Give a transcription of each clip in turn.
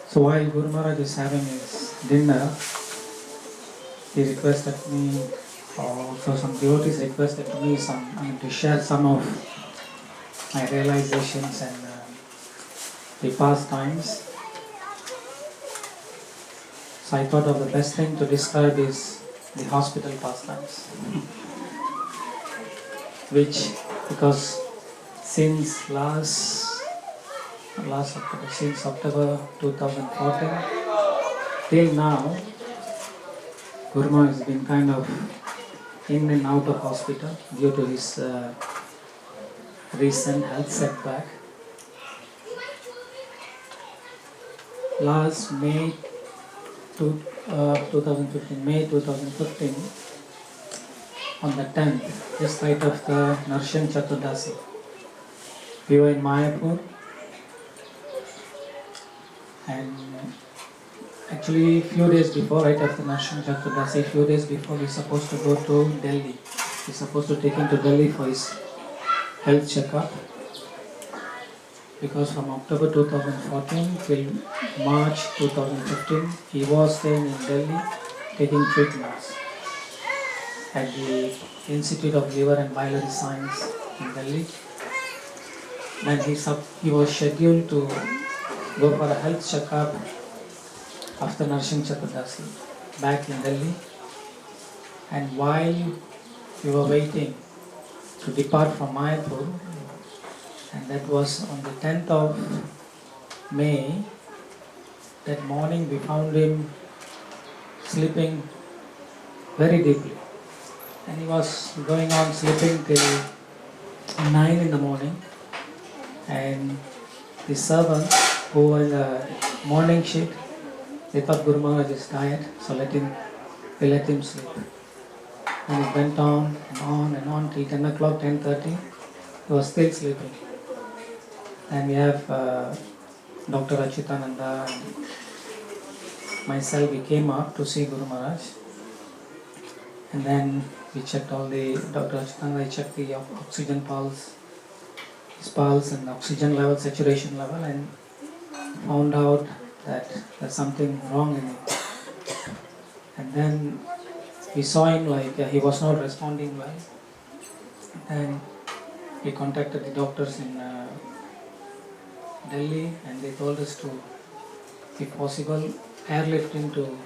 So while Guru Maharaj is having his dinner, he requested me, also some devotees requested me to share some of my realizations and the past times. So I thought of the best thing to describe is the hospital pastimes, which because since since October 2014 till now, Guru Maharaj has been kind of in and out of hospital due to his recent health setback. Last May 2015, on the 10th, just right after Narshan Chaturdasi, we were in Mayapur, and actually few days before, right after Narshan Chaturdasi, few days before, we were supposed to go to Delhi. We were supposed to take him to Delhi for his health checkup, because from October 2014 till March 2015, he was staying in Delhi taking treatments at the Institute of Liver and Biliary Science in Delhi. Then he was scheduled to go for a health checkup after Narshan Chaturdasi back in Delhi. And while we were waiting to depart from Mayapur, and that was on the 10th of May, that morning we found him sleeping very deeply. And he was going on sleeping till 9 in the morning. And the servants who were in the morning shift, they thought Guru Maharaj is tired, so we let him sleep. And it went on and on and on till 10 o'clock, 10:30, he was still sleeping. And we have Dr. Achitananda and myself, we came up to see Guru Maharaj. And then we checked Dr. Achitananda checked the oxygen pulse, his pulse and oxygen level, saturation level, and found out that there's something wrong in it. And then we saw him he was not responding well. And we contacted the doctors in Delhi, and they told us to, if possible, airlift him to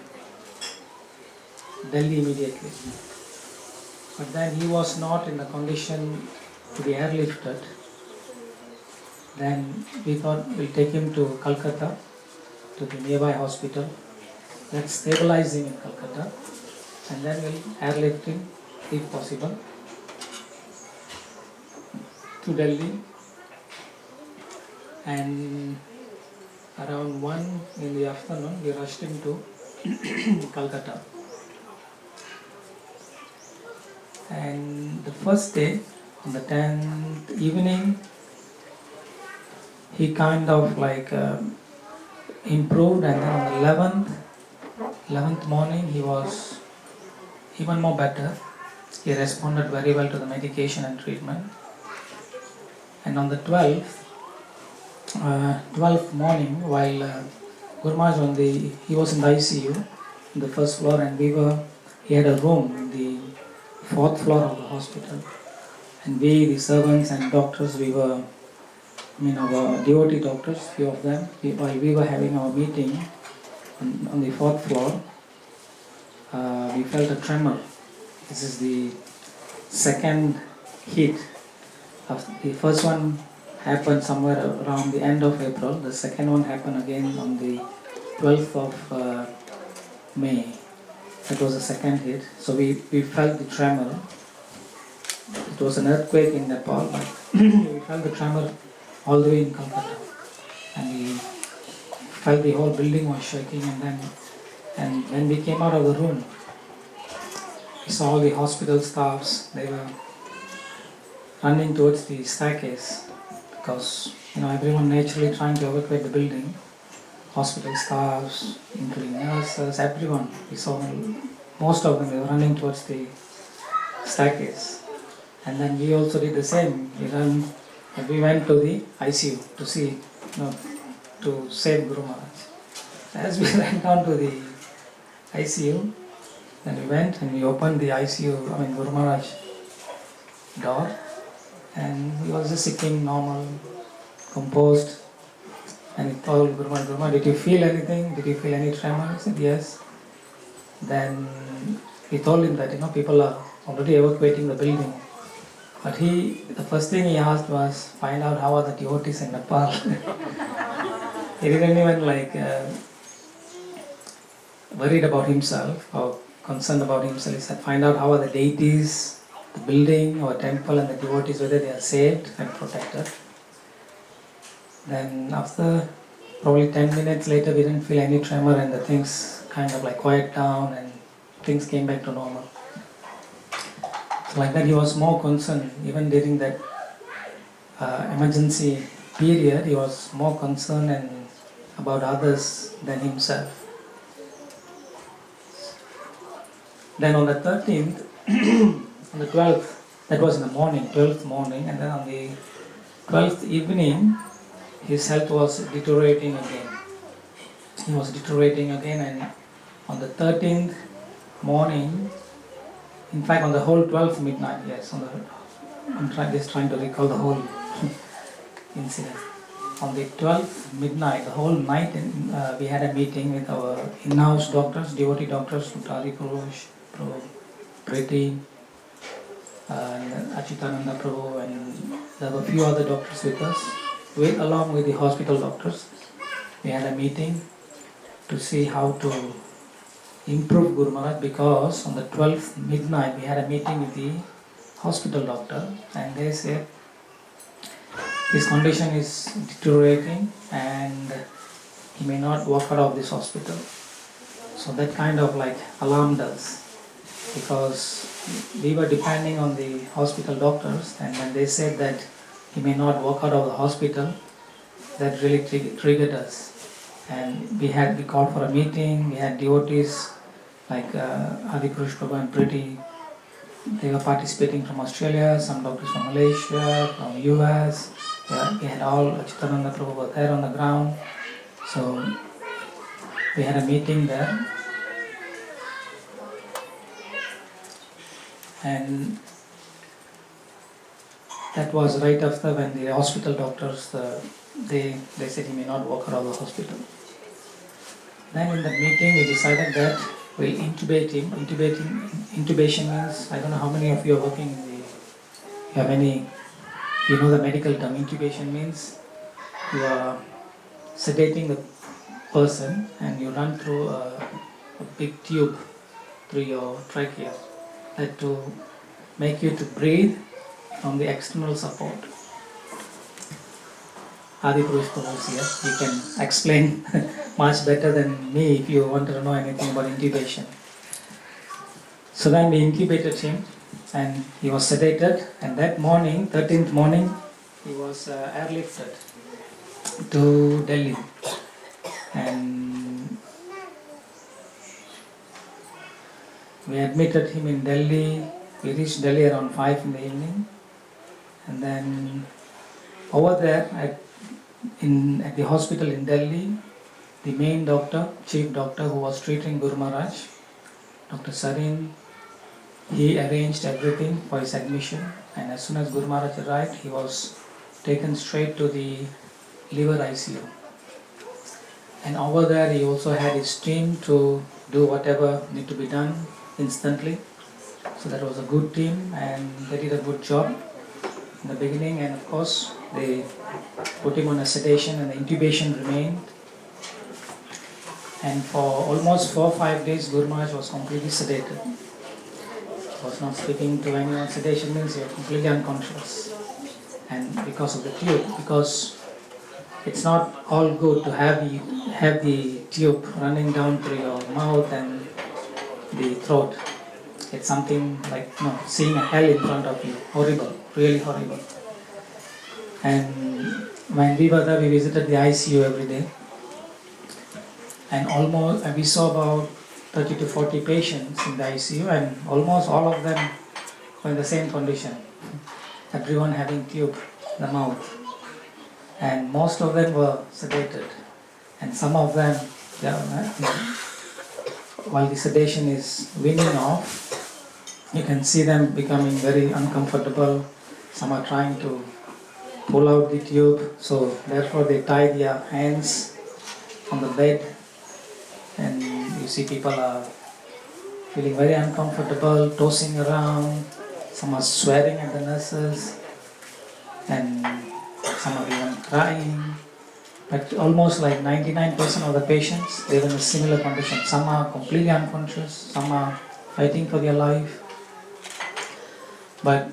Delhi immediately. But then he was not in the condition to be airlifted. Then we thought we'll take him to Calcutta, to the nearby hospital. Let's stabilize him in Calcutta, and then we'll airlift him, if possible, to Delhi. And around 1 in the afternoon, we rushed him to Calcutta. And the first day, on the 10th evening, he kind of improved, and then on the 11th morning, he was even more better. He responded very well to the medication and treatment. And on the 12th morning, while Guru Maharaj he was in the ICU, on the first floor, and he had a room in the 4th floor of the hospital. And we, the servants and doctors, our devotee doctors, few of them, while we were having our meeting on the 4th floor, we felt a tremor. This is the second hit. The first one happened somewhere around the end of April. The second one happened again on the 12th of May. That was the second hit. So we felt the tremor. It was an earthquake in Nepal, but we felt the tremor all the way in Calcutta. And we felt the whole building was shaking. And when we came out of the room, we saw all the hospital staffs. They were running towards the staircase, because everyone naturally trying to evacuate the building. Hospital staffs, including nurses, everyone. We saw most of them were running towards the staircase. And then we also did the same. We went to the ICU to see, to save Guru Maharaj. as we went down to the ICU, then we went and we opened the ICU, Guru Maharaj door, and he was just sitting normal, composed, and he told Guru Maharaj, did you feel anything? Did you feel any tremor? He said, yes. Then he told him that, people are already evacuating the building. But the first thing he asked was, find out how are the devotees in Nepal. He didn't even worried about himself or concerned about himself. He said, find out how are the deities, the building or temple and the devotees, whether they are saved and protected. Then after probably 10 minutes later, we didn't feel any tremor and the things kind of quiet down and things came back to normal. So like that he was more concerned, even during that emergency period, he was more concerned and about others than himself. Then on the 13th, on the 12th, that was in the morning, 12th morning, and then on the 12th evening, his health was deteriorating again. He was deteriorating again, and on the 13th morning, in fact on the whole 12th midnight, yes, I'm just trying to recall the whole incident. On the 12th midnight, the whole night, we had a meeting with our in-house doctors, devotee doctors, Hare, Priti, and Achitananda Prabhu, and there were a few other doctors with us, along with the hospital doctors. We had a meeting to see how to improve Guru Maharaj, because on the 12th midnight we had a meeting with the hospital doctor, and they said his condition is deteriorating and he may not walk out of this hospital. So that kind of alarmed us, because we were depending on the hospital doctors, and when they said that he may not walk out of the hospital, that really triggered us. And we called for a meeting. We had devotees like Adi Prabhu and Priti. They were participating from Australia, some doctors from Malaysia, from US. We had all Achitananda Prabhu were there on the ground. So we had a meeting there. And that was right after when the hospital doctors, they said he may not walk out of the hospital. Then in the meeting we decided that we'll intubate him. Intubation means, I don't know how many of you are working you know the medical term. Intubation means you are sedating the person and you run through a big tube through your trachea, that to make you to breathe from the external support. Adi Prabhu was here. He can explain much better than me if you want to know anything about intubation. So then we intubated him and he was sedated, and that morning, 13th morning, he was airlifted to Delhi. And we admitted him in Delhi. We reached Delhi around 5 in the evening. And then over there at the hospital in Delhi, the main doctor, chief doctor who was treating Guru Maharaj, Dr. Sarin, he arranged everything for his admission, and as soon as Guru Maharaj arrived, he was taken straight to the liver ICU. And over there he also had his team to do whatever need to be done instantly. So that was a good team and they did a good job in the beginning, and of course they put him on a sedation and the intubation remained. And for almost 4 or 5 days Guru Maharaj was completely sedated. He was not speaking to anyone. Sedation means you are completely unconscious. And because of the tube, because it's not all good to have the tube running down through your mouth and the throat. It's something like seeing a hell in front of you. Horrible, really horrible. And when we were there, we visited the ICU every day. And we saw about 30 to 40 patients in the ICU, and almost all of them were in the same condition. Everyone having tube in the mouth. And most of them were sedated. And some of them while the sedation is weaning off, you can see them becoming very uncomfortable. Some are trying to pull out the tube, so therefore they tie their hands on the bed, and you see people are feeling very uncomfortable, tossing around. Some are swearing at the nurses, and some are even crying. But almost like 99% of the patients, they're in a similar condition. Some are completely unconscious, some are fighting for their life. But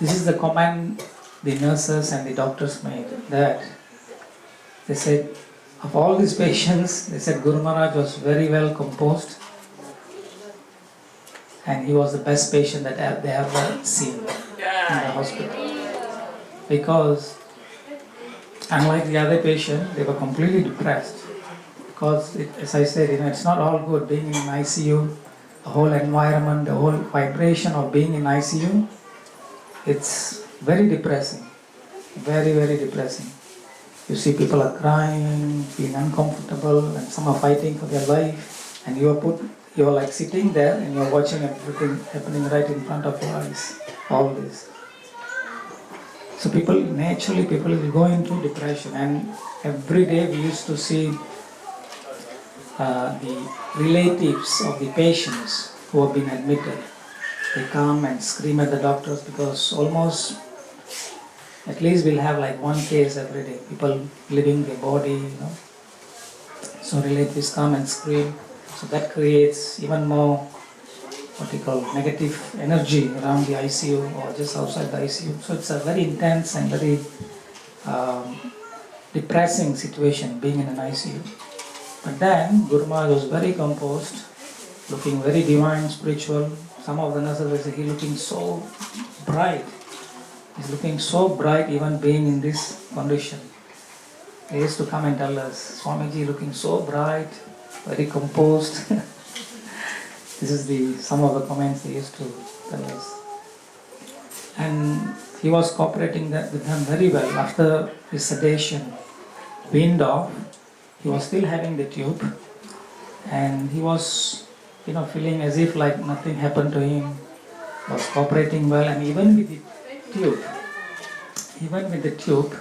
this is the comment the nurses and the doctors made, that they said, of all these patients, they said Guru Maharaj was very well composed, and he was the best patient that they have ever seen in the hospital. Because unlike the other patient, they were completely depressed. Because, as I said, it's not all good being in ICU, the whole environment, the whole vibration of being in ICU, it's very depressing, very, very depressing. You see people are crying, feeling uncomfortable, and some are fighting for their life, and you're like sitting there and you're watching everything happening right in front of your eyes, all this. So naturally people will go into depression, and every day we used to see the relatives of the patients who have been admitted. They come and scream at the doctors, because almost at least we'll have like one case every day, people leaving their body, So relatives come and scream. So that creates even more, what we call, negative energy around the ICU or just outside the ICU. So it's a very intense and very depressing situation being in an ICU. But then Guru Maharaj was very composed, looking very divine, spiritual. Some of the nurses will say, he's looking so bright. He's looking so bright even being in this condition. They used to come and tell us, Swamiji looking so bright, very composed. This is some of the comments they used to tell us. And he was cooperating with them very well. After his sedation weaned off, he was still having the tube, and he was feeling as if like nothing happened to him, was cooperating well. And even with the tube,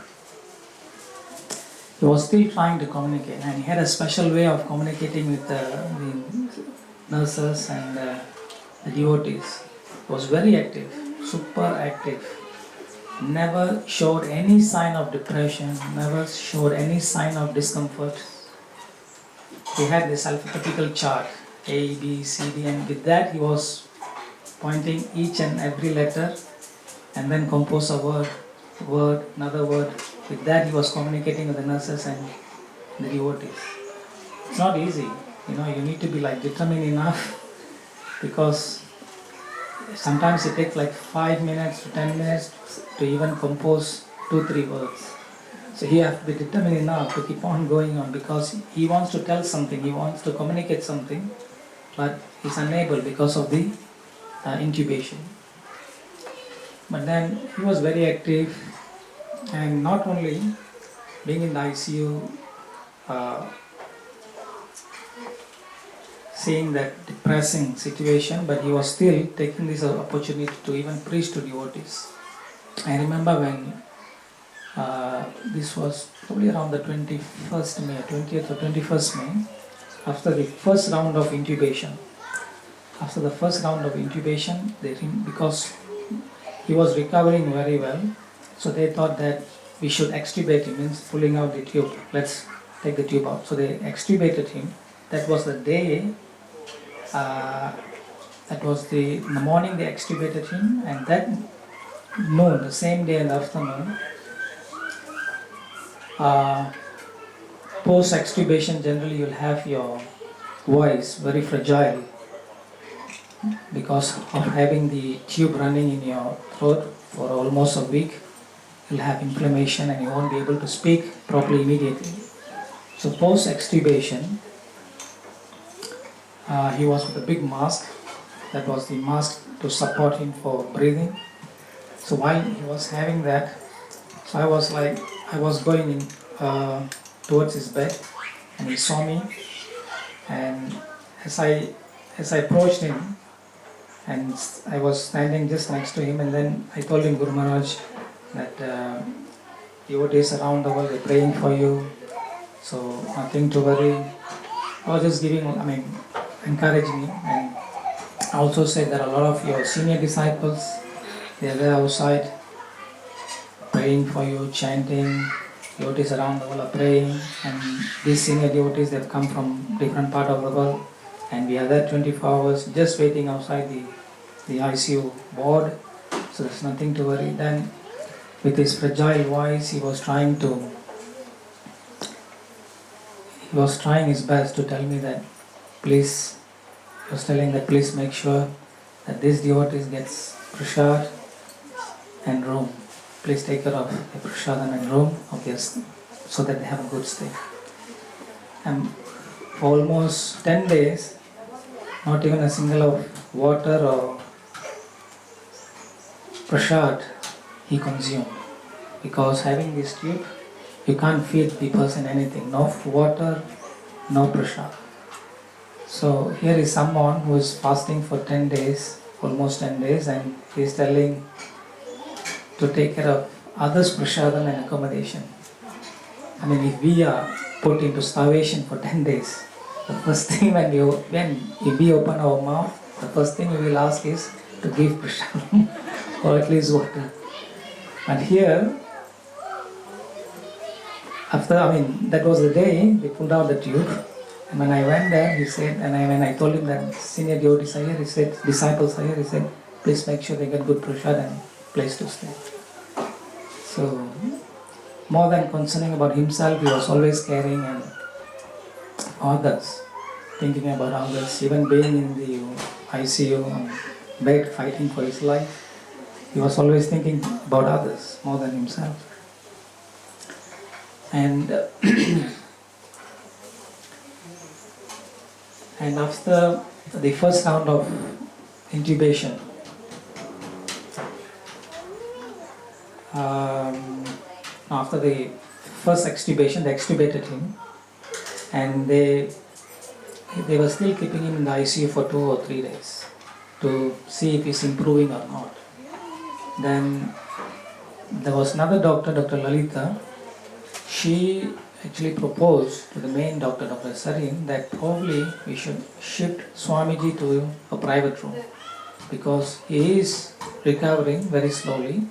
he was still trying to communicate, and he had a special way of communicating with the nurses and the devotees. He was very active, super active, never showed any sign of depression, never showed any sign of discomfort. He had this alphabetical chart, A, B, C, D, and with that he was pointing each and every letter and then compose a word, another word. With that he was communicating with the nurses and the devotees. It's not easy, you need to be like determined enough, because sometimes it takes like 5 minutes to 10 minutes to even compose 2-3 words. So he has to be determined enough to keep on going on, because he wants to tell something, he wants to communicate something, but he's unable because of the intubation. But then he was very active, and not only being in the ICU, seeing that depressing situation, but he was still taking this opportunity to even preach to devotees. I remember when this was probably around the 21st May, 20th or 21st May, after the first round of intubation. After the first round of intubation, because he was recovering very well, so they thought that we should extubate him, means pulling out the tube. Let's take the tube out. So they extubated him. That was the day, in the morning they extubated him, and that noon, the same day in the afternoon, post-extubation generally you'll have your voice very fragile because of having the tube running in your throat for almost a week. You'll have inflammation and you won't be able to speak properly immediately. So post-extubation, he was with a big mask. That was the mask to support him for breathing. So while he was having that, so I was going in towards his bed, and he saw me, and as I approached him, and I was standing just next to him, and then I told him, Guru Maharaj, that devotees around the world are praying for you, so nothing to worry. I was just encouraging him, and I also said there are a lot of your senior disciples, they are there outside praying for you, chanting. Devotees around the world are praying, and these senior devotees, they've come from different part of the world, and we are there 24 hours just waiting outside the ICU ward, so there's nothing to worry. Then with his fragile voice, he was trying his best to tell me that please, he was telling that please make sure that this devotees gets prasad and room. Please take care of the prasadam and room of guests so that they have a good stay. And for almost 10 days, not even a single of water or prasad he consumed, because having this tube, you can't feed the person anything, no water, no prasad. So here is someone who is fasting for 10 days, almost 10 days, and he is telling to take care of others' prasadam and accommodation. If we are put into starvation for 10 days, the first thing when we open our mouth, the first thing we will ask is to give prasadam or at least water. And here, that was the day they pulled out the tube. And when I went there, he said, when I told him that senior devotees are here, he said, disciples are here, he said, please make sure they get good prasad and place to stay. So, more than concerning about himself, he was always caring and others, thinking about others, even being in the ICU on bed fighting for his life. He was always thinking about others more than himself. And and after the first round of intubation, after the first extubation, they extubated him, and they were still keeping him in the ICU for 2 or 3 days to see if he's improving or not. Then there was another doctor, Dr. Lalita. She actually proposed to the main doctor, Dr. Sarin, that probably we should shift Swamiji to a private room, because he is recovering very slowly,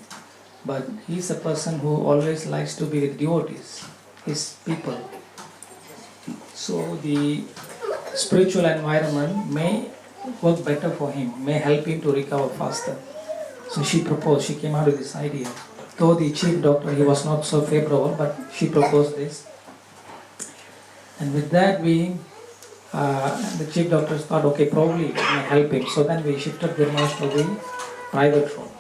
but he is a person who always likes to be with devotees, his people. So the spiritual environment may work better for him, may help him to recover faster. So she came out with this idea. Though the chief doctor, he was not so favorable, but she proposed this. And with that, the chief doctors thought, okay, probably it may help him. So then we shifted Gurmaharaj to the private room,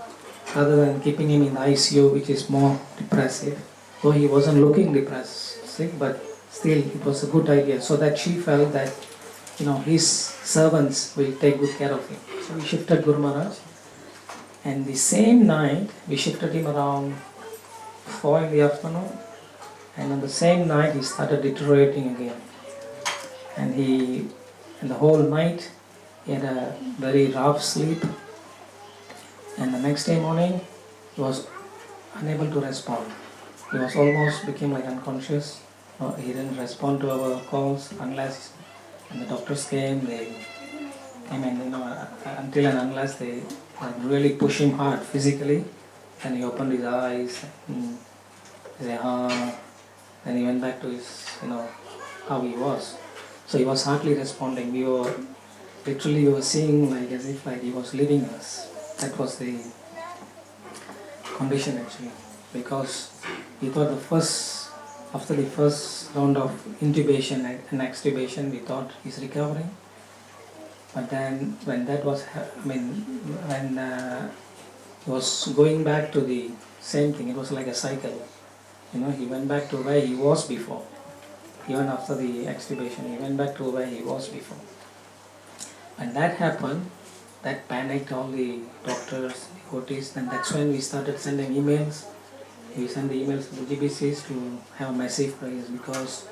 rather than keeping him in the ICU, which is more depressive. Though he wasn't looking depressive, but still it was a good idea, so that she felt that his servants will take good care of him. So we shifted Guru Maharaj, and the same night we shifted him around 4 in the afternoon, and on the same night he started deteriorating again. And the whole night he had a very rough sleep, and the next day morning he was unable to respond. He was almost became like unconscious. He didn't respond to our calls unless when the doctors came. They came and until and unless they really push him hard physically, and he opened his eyes and said, then he went back to his how he was. So he was hardly responding. We were seeing like as if like he was leaving us. That was the condition actually, because we thought after the first round of intubation and extubation, we thought he's recovering. But then when that was, when he was going back to the same thing, it was like a cycle. He went back to where he was before. Even after the extubation, he went back to where he was before. When that happened, that panicked all the doctors, devotees, and that's when we started sending emails. We sent the emails to the GBCs to have massive prayers, because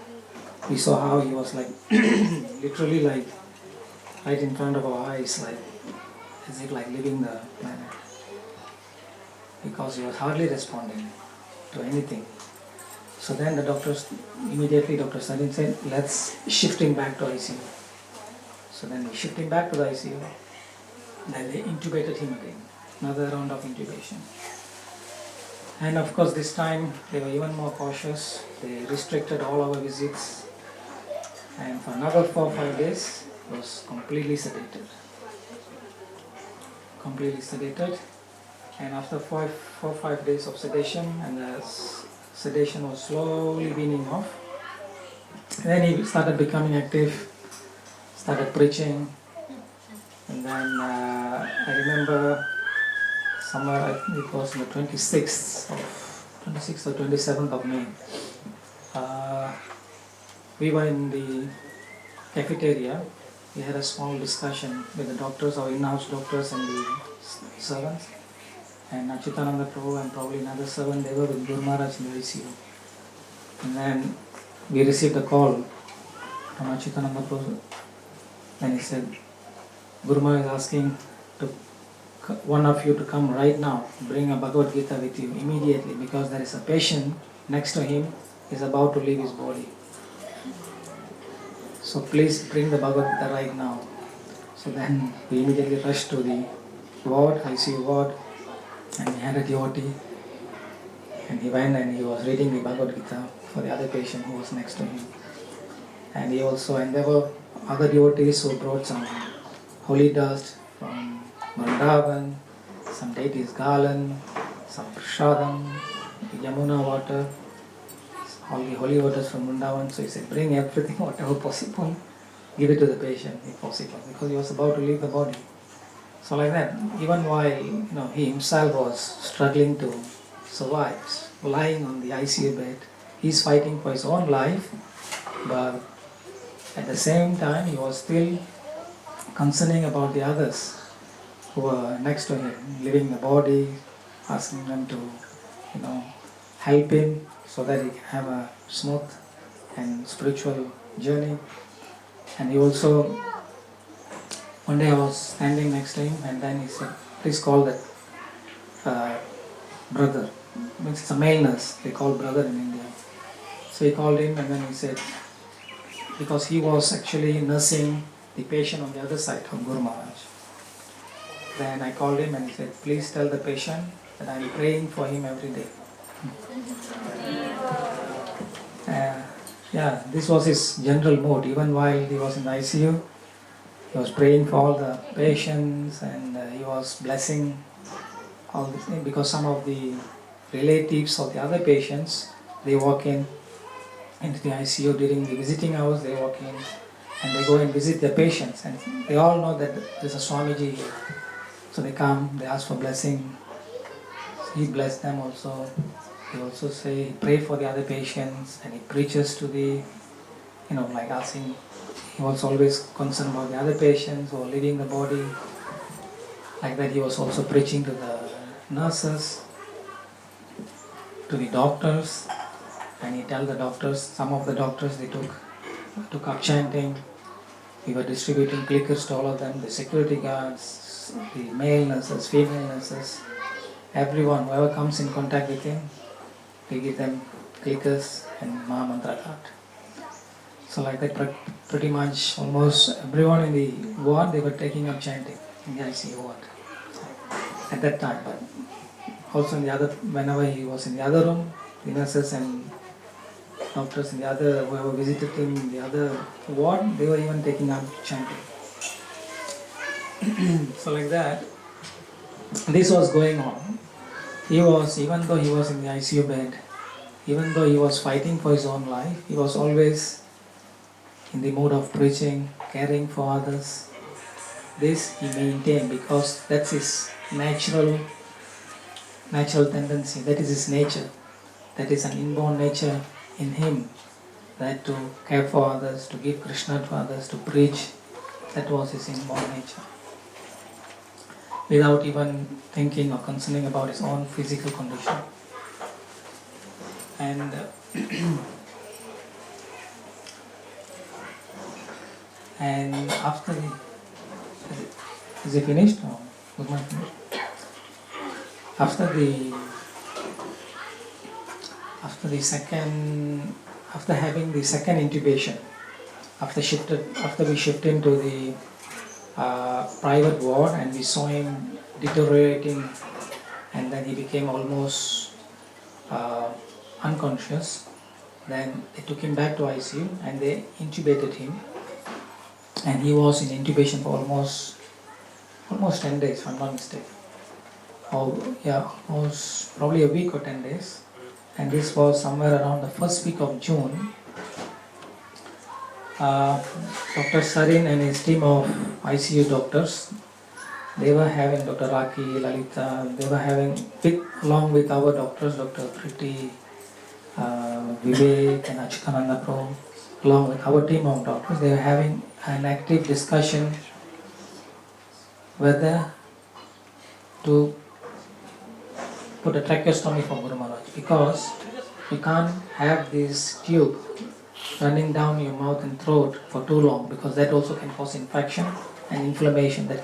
we saw how he was like literally like right in front of our eyes, like as if like leaving the planet, because he was hardly responding to anything. So then the doctors, immediately Dr. Salim said, let's shift him back to ICU. So then we shift him back to the ICU. Then they intubated him again, another round of intubation. And of course this time they were even more cautious. They restricted all our visits. And for another 4 or 5 days, he was completely sedated. Completely sedated. And after 4 or 5 days of sedation, and the sedation was slowly weaning off, then he started becoming active, started preaching. And then I remember somewhere, I think it was on the 26th or 27th of May, we were in the cafeteria. We had a small discussion with the doctors, our in-house doctors and the servants. And Achitananda Prabhu and probably another servant, they were with Guru Maharaj in the ICU. And then we received a call from Achitananda Prabhu, and he said, Guru Maharaj is asking one of you to come right now, bring a Bhagavad Gita with you immediately, because there is a patient next to him is about to leave his body. So please bring the Bhagavad Gita right now. So then we immediately rushed to the ward, ICU ward, and we had a devotee, and he went and he was reading the Bhagavad Gita for the other patient who was next to him. And he also, and there were other devotees who brought some holy dust from Vrindavan, some deity's garland, some prasadam, Yamuna water, all the holy waters from Vrindavan. So he said, bring everything, whatever possible, give it to the patient if possible, because he was about to leave the body. So like that, even while he himself was struggling to survive, lying on the ICU bed, he's fighting for his own life, but at the same time he was still concerning about the others who were next to him, leaving the body, asking them to help him so that he can have a smooth and spiritual journey. And he also, one day I was standing next to him, and then he said, please call that brother. It's a male nurse, they call brother in India. So he called him, and then he said, because he was actually nursing the patient on the other side of Guru Maharaj. Then I called him and he said, please tell the patient that I am praying for him every day. This was his general mood. Even while he was in the ICU, he was praying for all the patients, and he was blessing all these things, because some of the relatives of the other patients, they walk into the ICU during the visiting hours, they walk in and they go and visit the patients, and they all know that there's a Swamiji here. So they come, they ask for blessing. He blessed them also. He also he pray for the other patients, and he preaches to the, like asking, he was always concerned about the other patients who are leaving the body. Like that, he was also preaching to the nurses, to the doctors, and he tell the doctors, some of the doctors, they took up chanting. We were distributing clickers to all of them, the security guards, the male nurses, female nurses, everyone, whoever comes in contact with him, we give them clickers and Mahamantra card. So like that, pretty much almost everyone in the ward, they were taking up chanting in the ICU ward at that time. But also in the other, whenever he was in the other room, the nurses and doctors in the other, whoever visited him in the other ward, they were even taking up chanting. So like that, this was going on. He was, even though he was in the ICU bed, even though he was fighting for his own life, he was always in the mood of preaching, caring for others. This he maintained because that's his natural tendency, that is his nature. That is an inborn nature in him, that to care for others, to give Krishna to others, to preach, that was his inborn nature. Without even thinking or concerning about his own physical condition. And And after the, is it finished? No. After having the second intubation, after we shifted into the private ward, and we saw him deteriorating, and then he became almost unconscious. Then they took him back to ICU and they intubated him, and he was in intubation for almost 10 days, if I'm not mistaken. Almost probably a week or 10 days. And this was somewhere around the first week of June. Dr. Sarin and his team of ICU doctors, they were having Dr. Raki, Lalita, they were having, along with our doctors, Dr. Priti, Vivek and Achutananda Pro, along with our team of doctors, they were having an active discussion whether to put a tracheostomy for Guru Maharaj, because you can't have this tube running down your mouth and throat for too long, because that also can cause infection and inflammation. That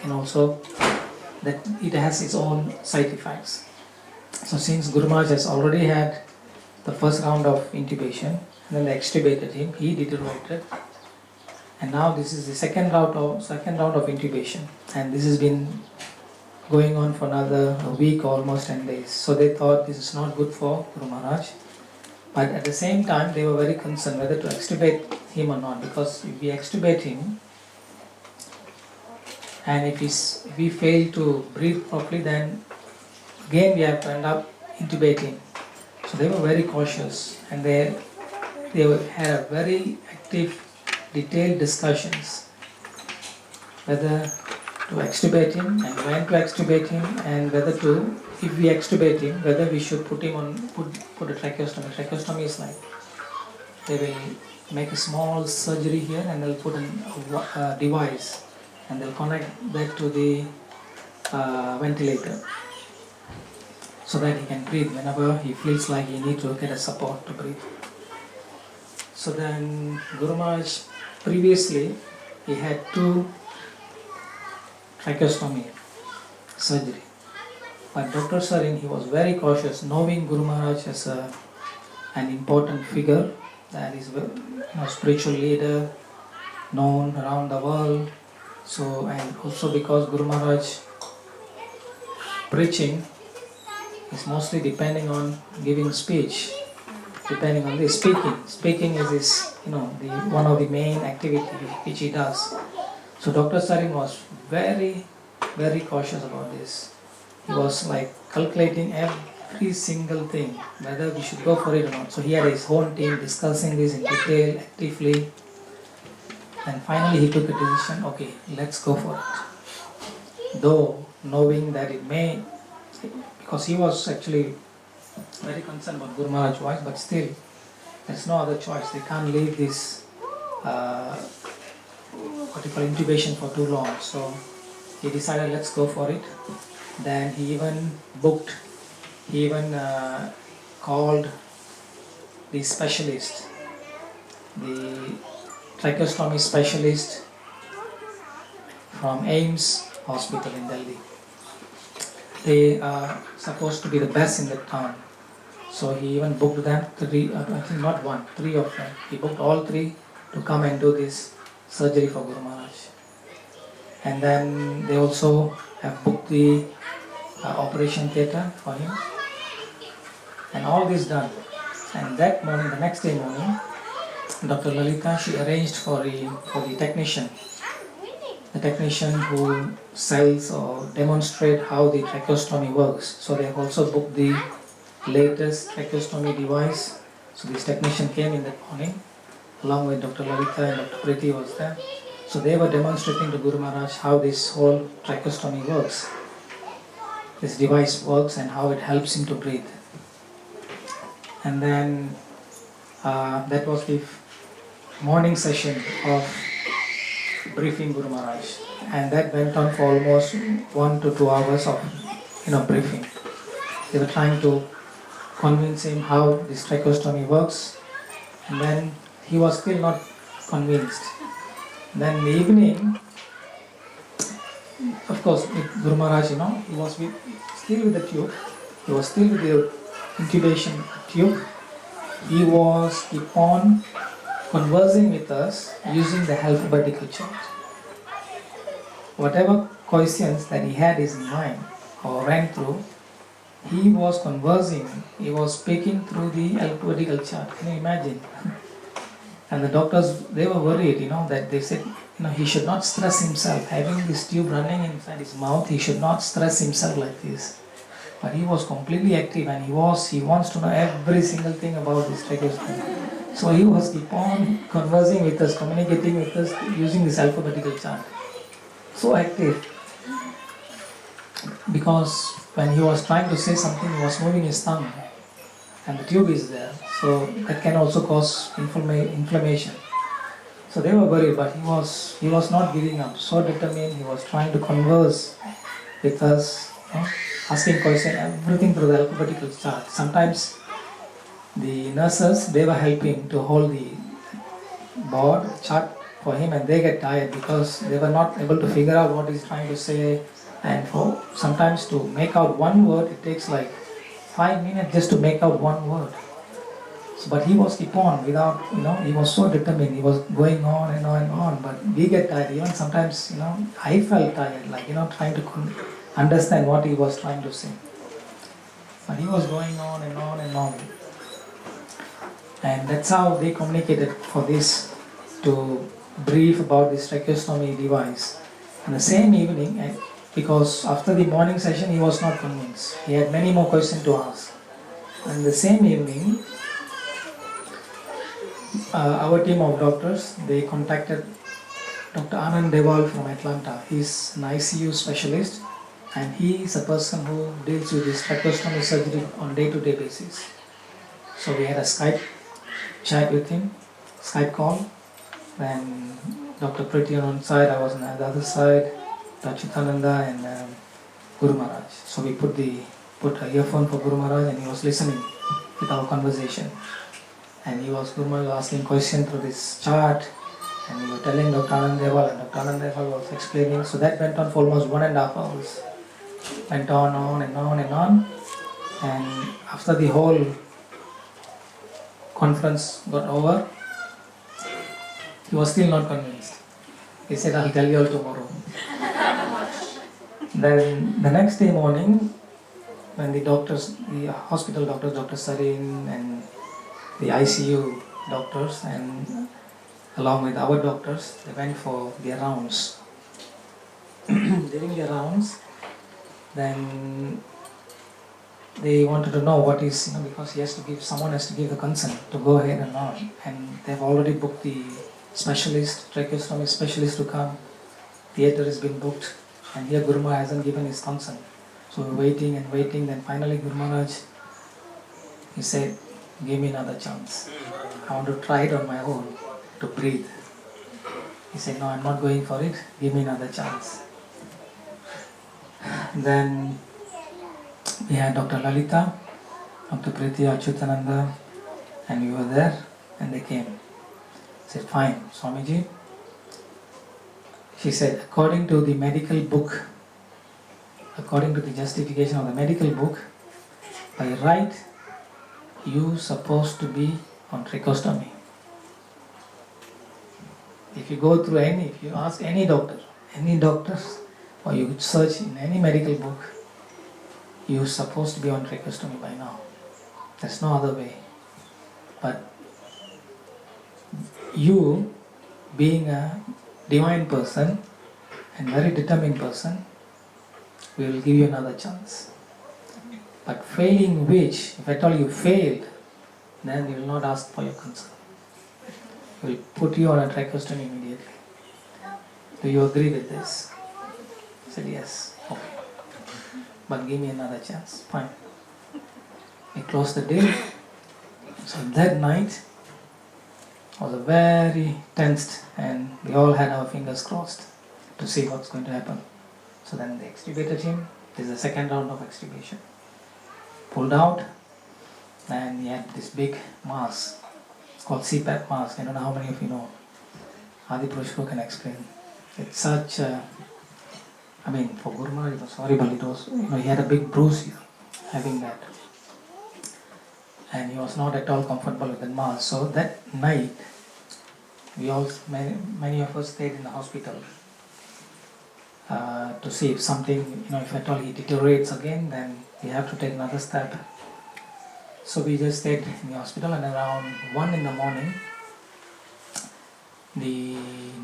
it has its own side effects. So since Guru Maharaj has already had the first round of intubation, and then they extubated him, he deteriorated, and now this is the second round of intubation, and this has been going on for another week, almost 10 days. So they thought this is not good for Guru Maharaj. But at the same time, they were very concerned whether to extubate him or not, because if we extubate him, and if we fail to breathe properly, then again we have to end up intubating. So they were very cautious, and they had a very active, detailed discussions whether to extubate him and when to extubate him, and whether to, if we extubate him, whether we should put a tracheostomy. Tracheostomy is like, they will make a small surgery here and they'll put a device and they'll connect that to the ventilator so that he can breathe whenever he feels like he needs to get a support to breathe. So then Guru Maharaj, previously he had 2 tracheostomy surgery. But Dr. Sarin, he was very cautious, knowing Guru Maharaj as an important figure, that is spiritual leader, known around the world. So, and also because Guru Maharaj preaching is mostly depending on giving speech, depending on the speaking. Speaking is his, one of the main activities which he does. So Dr. Sarin was very, very cautious about this. He was like calculating every single thing, whether we should go for it or not. So he had his own team discussing this in detail, actively. And finally he took a decision, okay, let's go for it. Though knowing that it may, because he was actually very concerned about Guru Maharaj's voice, but still, there's no other choice. They can't leave this intubation for too long. So he decided, let's go for it. Then he even called the specialist, the tracheostomy specialist from AIMS hospital in Delhi. They are supposed to be the best in the town. So he even booked them, 3, I think not 1, 3 of them. He booked all 3 to come and do this surgery for Guru Maharaj. And then they also have booked the operation theatre for him. And all this done. And that morning, the next day morning, Dr. Lalita, she arranged for the technician. The technician who sells or demonstrate how the tracheostomy works. So they have also booked the latest tracheostomy device. So this technician came in that morning, along with Dr. Lalita and Dr. Priti was there. So they were demonstrating to Guru Maharaj how this whole tracheostomy works. This device works and how it helps him to breathe. And then that was the morning session of briefing Guru Maharaj, and that went on for almost 1 to 2 hours of briefing. They were trying to convince him how this tracheostomy works, and then he was still not convinced. Then in the evening, of course, with Guru Maharaj, he was still with the tube. He was still with the incubation tube. He was keep on conversing with us using the alphabetical chart. Whatever questions that he had in his mind or ran through, he was conversing, he was speaking through the alphabetical chart. Can you imagine? And the doctors, they were worried, that they said, he should not stress himself. Having this tube running inside his mouth, he should not stress himself like this. But he was completely active and he wants to know every single thing about this tracheostomy. So he was keep on conversing with us, communicating with us using this alphabetical chart. So active. Because when he was trying to say something, he was moving his tongue. And the tube is there. So that can also cause inflammation. So they were worried, but he was not giving up. So determined, he was trying to converse with us, asking questions, everything through the alphabetical chart. Sometimes the nurses, they were helping to hold the board chart for him, and they get tired because they were not able to figure out what he's trying to say. And for sometimes to make out one word, it takes like 5 minutes just to make out one word. But he was keep on without, he was so determined. He was going on and on and on. But we get tired. Even sometimes, I felt tired, like, trying to understand what he was trying to say. But he was going on and on and on. And that's how they communicated for this, to brief about this tracheostomy device. And the same evening, because after the morning session, he was not convinced. He had many more questions to ask. And the same evening, our team of doctors, they contacted Dr. Anand Deval from Atlanta. He's an ICU specialist and he is a person who deals with this tracheostomy surgery on day-to-day basis. So we had a Skype chat with him, Skype call. Then Dr. Priti on one side, I was on the other side, Dr. Chitananda and Guru Maharaj. So we put an earphone for Guru Maharaj and he was listening with our conversation. And Guru Maharaj was asking questions through this chart, and we were telling Dr. Anand Deval, and Dr. Anand Deval was explaining. So that went on for almost 1.5 hours. Went on and on and on. And after the whole conference got over, he was still not convinced. He said, I'll tell you all tomorrow. Then the next day morning, when the hospital doctors, Dr. Sarin and the ICU doctors, and along with our doctors, they went for their rounds. During their rounds, then they wanted to know what is, because someone has to give the consent to go ahead and on. And they've already booked the tracheostomy specialist to come. Theatre has been booked, and here Guru Maharaj hasn't given his consent. So we're waiting and waiting. Then finally Guru Maharaj, he said, give me another chance. I want to try it on my own, to breathe. He said, no, I'm not going for it. Give me another chance. Then we had Dr. Lalita, Dr. Priti, Achyutananda, and we were there, and they came. He said, fine, Swamiji. She said, according to the medical book, according to the justification of the medical book, by right, you supposed to be on tracheostomy. If you go through if you ask any doctors, or you search in any medical book, you're supposed to be on tracheostomy by now. There's no other way. But you, being a divine person and very determined person, we will give you another chance. But failing which, if at all you failed, then we will not ask for your consent. We will put you on a tracheostomy immediately. Do you agree with this? I said, yes. Okay. But give me another chance. Fine. We closed the deal. So that night was a very tensed, and we all had our fingers crossed to see what's going to happen. So then they extubated him. This is the second round of extubation. Pulled out, and he had this big mask. It's called CPAP mask. I don't know how many of you know. Adi Purush can explain. It's such for Guru Maharaj it was horrible. It was, he had a big bruise here, having that. And he was not at all comfortable with the mask. So that night, many of us stayed in the hospital to see if something, if at all he deteriorates again, then we have to take another step. So we just stayed in the hospital, and around 1 in the morning, the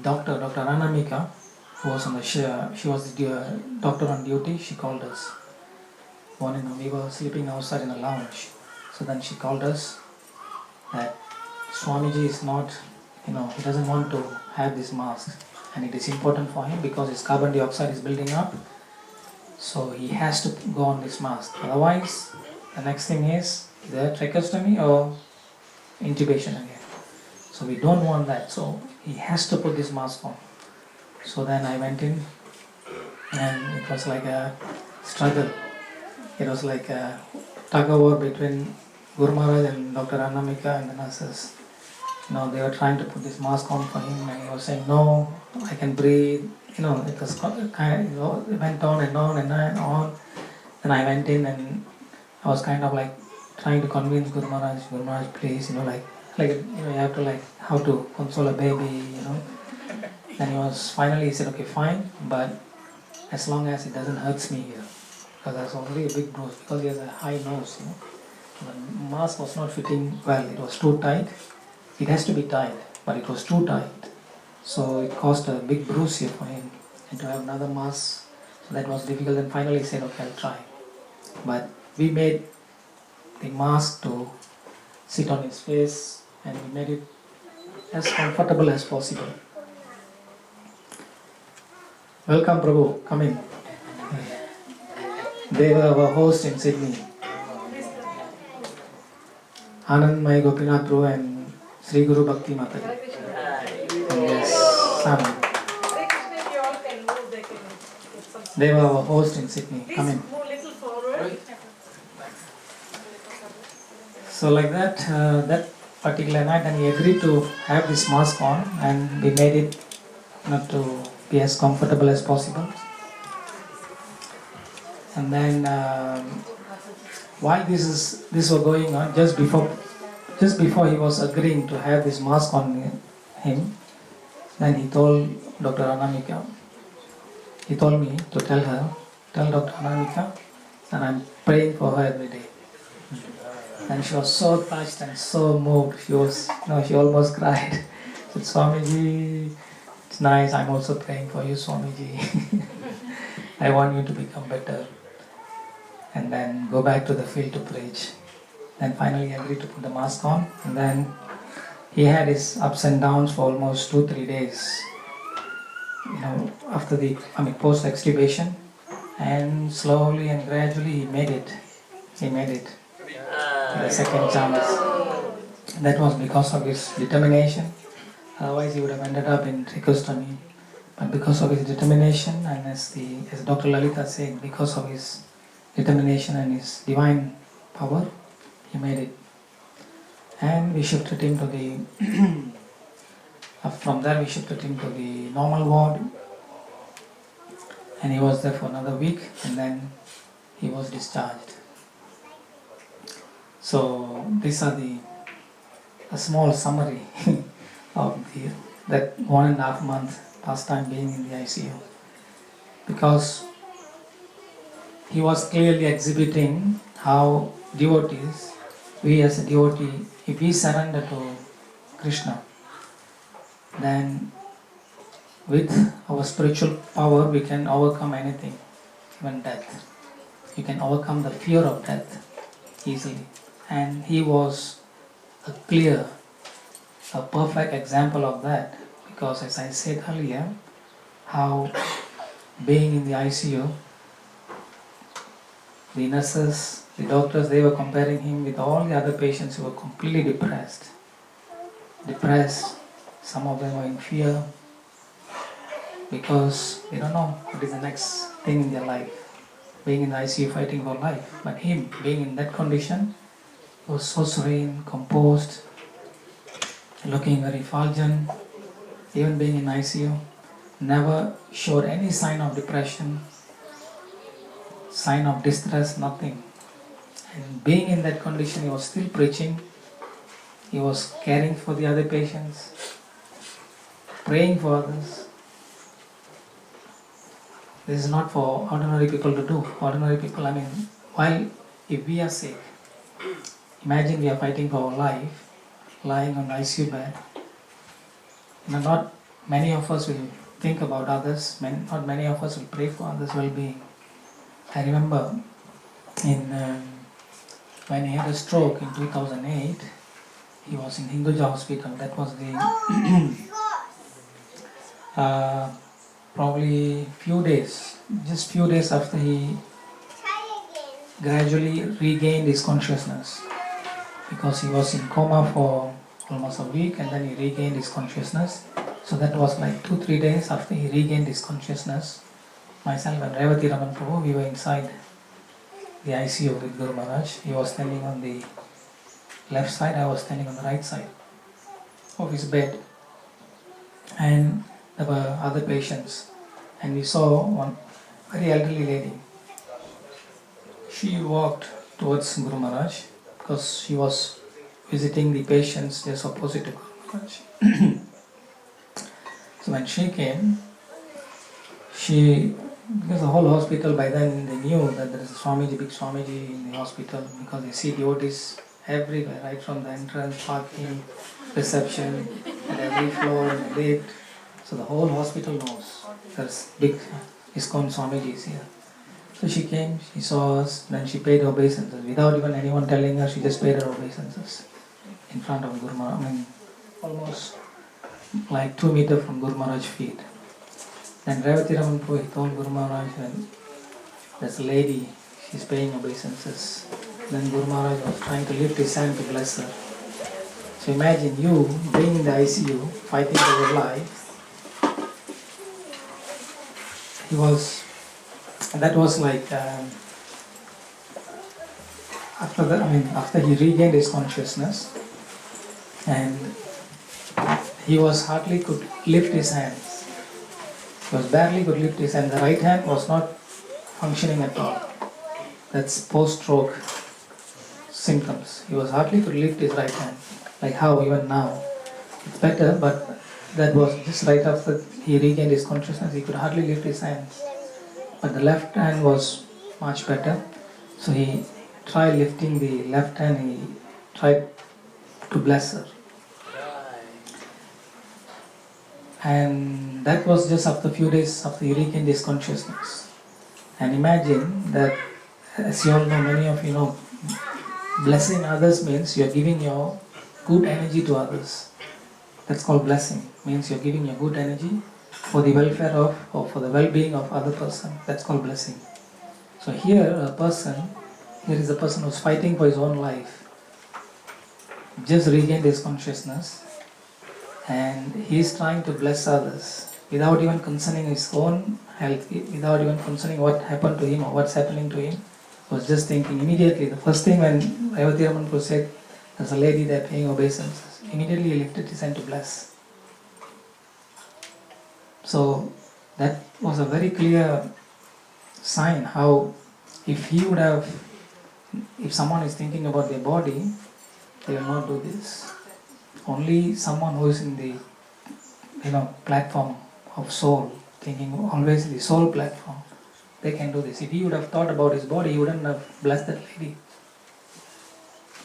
Dr. Anamika, who was on the she was the doctor on duty, she called us. We were sleeping outside in a lounge. So then she called us that Swamiji is not, he doesn't want to have this mask, and it is important for him because his carbon dioxide is building up. So he has to go on this mask. Otherwise, the next thing is either tracheostomy or intubation again. So we don't want that. So he has to put this mask on. So then I went in, and it was like a struggle. It was like a tug of war between Guru Maharaj and Dr. Anamika and the nurses. They were trying to put this mask on for him, and he was saying, "No, I can breathe." It was it went on and on and on. Then I went in, and I was kind of like trying to convince Guru Maharaj, please, you have to how to console a baby, Then he said, "Okay, fine, but as long as it doesn't hurt me here." Because there's already a big bruise, because he has a high nose, The mask was not fitting well, it was too tight. It has to be tight, but it was too tight. So it caused a big bruise here for him. And to have another mask, so that was difficult. And finally he said, "Okay, I'll try." But we made the mask to sit on his face, and we made it as comfortable as possible. Welcome, Prabhu, come in. They were our host in Sydney. Anand Mai Gopinath Prabhu and Sri Guru Bhakti Mataji. Yes, Sam. They were our host in Sydney. Come in. So like that, that particular night, and he agreed to have this mask on, and we made it to be as comfortable as possible. And then while this was going on, just before he was agreeing to have this mask on him, then he told Dr. Anamika, he told me to tell Dr. Anamika that I'm praying for her every day. And she was so touched and so moved. She almost cried. She said, "Swamiji, it's nice. I'm also praying for you, Swamiji. I want you to become better. And then go back to the field to preach." Then finally he agreed to put the mask on. And then he had his ups and downs for almost 2-3 days. After post-extubation. And slowly and gradually he made it. The second chance. That was because of his determination. Otherwise he would have ended up in tracheostomy. But because of his determination, and as Dr. Lalita said, because of his determination and his divine power, he made it. And we shifted him to the from there we shifted him to the normal ward, and he was there for another week, and then he was discharged. So these are a small summary of that 1.5 month past time being in the ICU, because he was clearly exhibiting how devotees, we as a devotee, if we surrender to Krishna, then with our spiritual power we can overcome anything, even death. You can overcome the fear of death easily. And he was a perfect example of that, because as I said earlier, how being in the ICU, the nurses, the doctors, they were comparing him with all the other patients who were completely depressed. Some of them were in fear because they don't know what is the next thing in their life. Being in the ICU fighting for life. But him, being in that condition, he was so serene, composed, looking very effulgent. even being in ICU, never showed any sign of depression, sign of distress, nothing. And being in that condition, he was still preaching, he was caring for the other patients, praying for others. This is not for ordinary people to do. Ordinary people, while if we are sick, imagine we are fighting for our life, lying on ICU bed. Not many of us will think about others, not many of us will pray for others' well-being. I remember when he had a stroke in 2008, he was in Hinduja hospital. That was the probably just few days after he gradually regained his consciousness, because he was in coma for almost a week and then he regained his consciousness. So that was like 2-3 days after he regained his consciousness. Myself and Revati Raman Prabhu, we were inside the ICU with Guru Maharaj. He was standing on the left side, I was standing on the right side of his bed. And there were other patients. And we saw one very elderly lady. She walked towards Guru Maharaj because she was visiting the patients just opposite to Guru Maharaj. So when she came, because the whole hospital by then they knew that there is a Swamiji, big Swamiji in the hospital, because they see devotees everywhere, right from the entrance, parking, reception, at every floor, and lift. So the whole hospital knows there's big ISKCON Swamiji is here. So she came, she saw us, then she paid obeisances. Without even anyone telling her, she just paid her obeisances in front of Guru Maharaj. Almost like 2 meters from Guru Maharaj's feet. Then Revati Raman Prabhu told Guru Maharaj that there's a lady, she's paying obeisances. Then Guru Maharaj was trying to lift his hand to bless her. So imagine you being in the ICU, fighting for your life. That was like after he regained his consciousness, and he was hardly could lift his hands. He was barely could lift his hand. The right hand was not functioning at all. That's post-stroke symptoms. He was hardly could lift his right hand. Like how even now. It's better, but that was just right after he regained his consciousness. He could hardly lift his hands. But the left hand was much better. So he tried lifting the left hand. He tried to bless her. And that was just after a few days after he regained his consciousness. And imagine that, as you all know, many of you know, blessing others means you are giving your good energy to others. That's called blessing. Means you are giving your good energy for the welfare of, or for the well-being of other person. That's called blessing. So here is a person who's fighting for his own life, just regained his consciousness, and he is trying to bless others without even concerning his own health, without even concerning what happened to him or what's happening to him. Was just thinking immediately. The first thing when Revati Raman Prabhu said, there's a lady there paying obeisances, immediately he lifted his hand to bless. So that was a very clear sign how if someone is thinking about their body, they will not do this. Only someone who is in the platform of soul, thinking always in the soul platform, they can do this. If he would have thought about his body, he wouldn't have blessed that lady.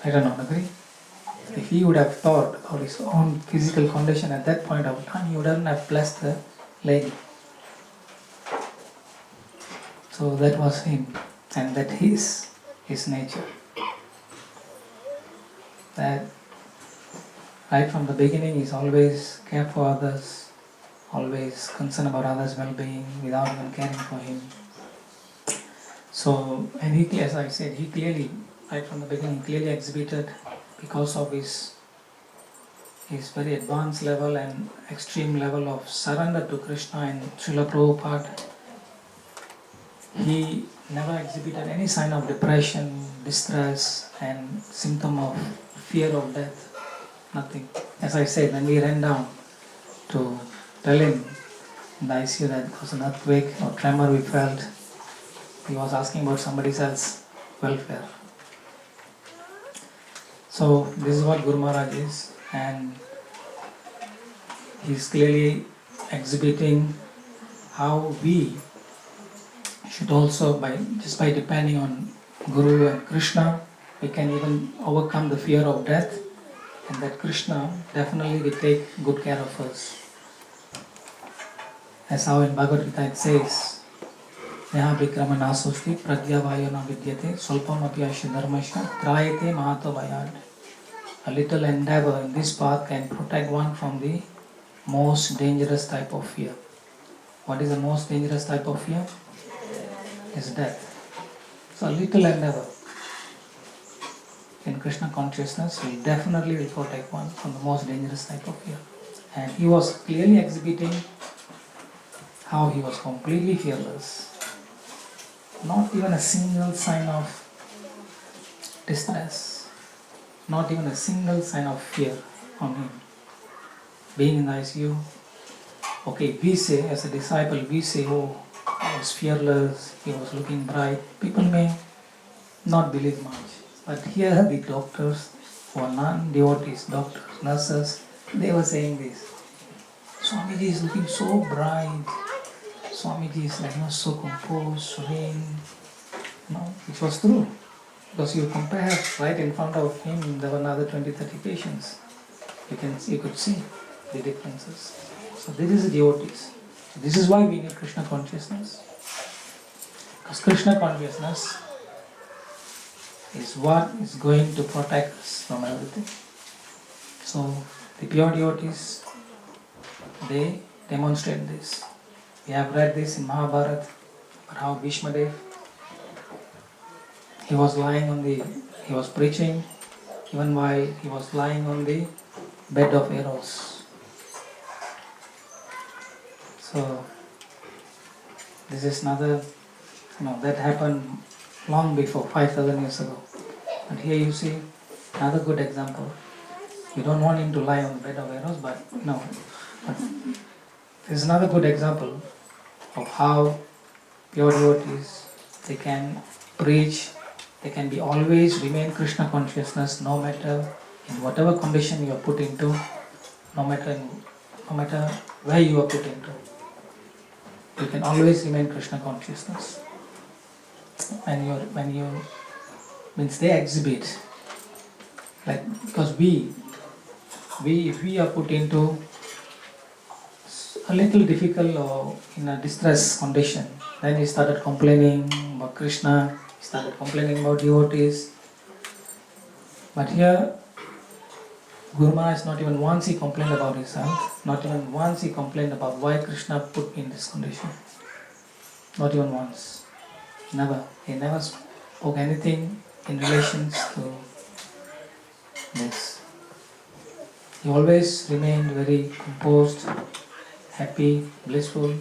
I don't know, agree? If he would have thought about his own physical condition at that point of time, he wouldn't have blessed the lady. So that was him, and that is his nature. That right from the beginning, he's always care for others, always concerned about others' well-being, without even caring for him. So, and he, as I said, he clearly, right from the beginning, clearly exhibited, because of his very advanced level and extreme level of surrender to Krishna and Srila Prabhupada. He never exhibited any sign of depression, distress, and symptom of fear of death. Nothing. As I said, when we ran down to tell him in the ICU that there was an earthquake or tremor we felt. He was asking about somebody else's welfare. So this is what Guru Maharaj is, and he is clearly exhibiting how we should also, by depending on Guru and Krishna, we can even overcome the fear of death, and that Krishna definitely will take good care of us. As how in Bhagavad Gita it says, Neha Vikrama Nasosti Pragya Vayo Na Vidyate Solpam Apyasya Dharmasya Trayate Mahato Vayad. A little endeavor in this path can protect one from the most dangerous type of fear. What is the most dangerous type of fear? Is death. So a little endeavor in Krishna consciousness will definitely protect one from the most dangerous type of fear. And he was clearly exhibiting how he was completely fearless. Not even a single sign of distress. Not even a single sign of fear on him. Being in the ICU, okay, we say, as a disciple, we say, oh, he was fearless, he was looking bright. People may not believe much. But here the doctors, who are non-devotees, doctors, nurses, they were saying this. Swamiji is looking so bright. Swamiji is like, so composed, serene. Which was true. Because you compare right in front of him, there were another 20-30 patients. You could see the differences. So this is the devotees. So this is why we need Krishna consciousness. Because Krishna consciousness is what is going to protect us from everything. So the pure devotees, they demonstrate this. We have read this in Mahabharata, about how Bhishmadev, he was preaching, even while he was lying on the bed of arrows. So this is another, that happened long before, 5,000 years ago. And here you see another good example. You don't want him to lie on the bed of arrows, but this is another good example of how pure devotees, they can preach, they can be always remain Krishna consciousness no matter in whatever condition you are put into, no matter where you are put into. You can always remain Krishna consciousness. When you means they exhibit, like, because if we are put into a little difficult or in a distress condition, then he started complaining about Krishna, he started complaining about devotees. But here, Guru Maharaj not even once he complained about his health, not even once he complained about why Krishna put me in this condition. Not even once. Never. He never spoke anything in relations to this. He always remained very composed, happy, blissful.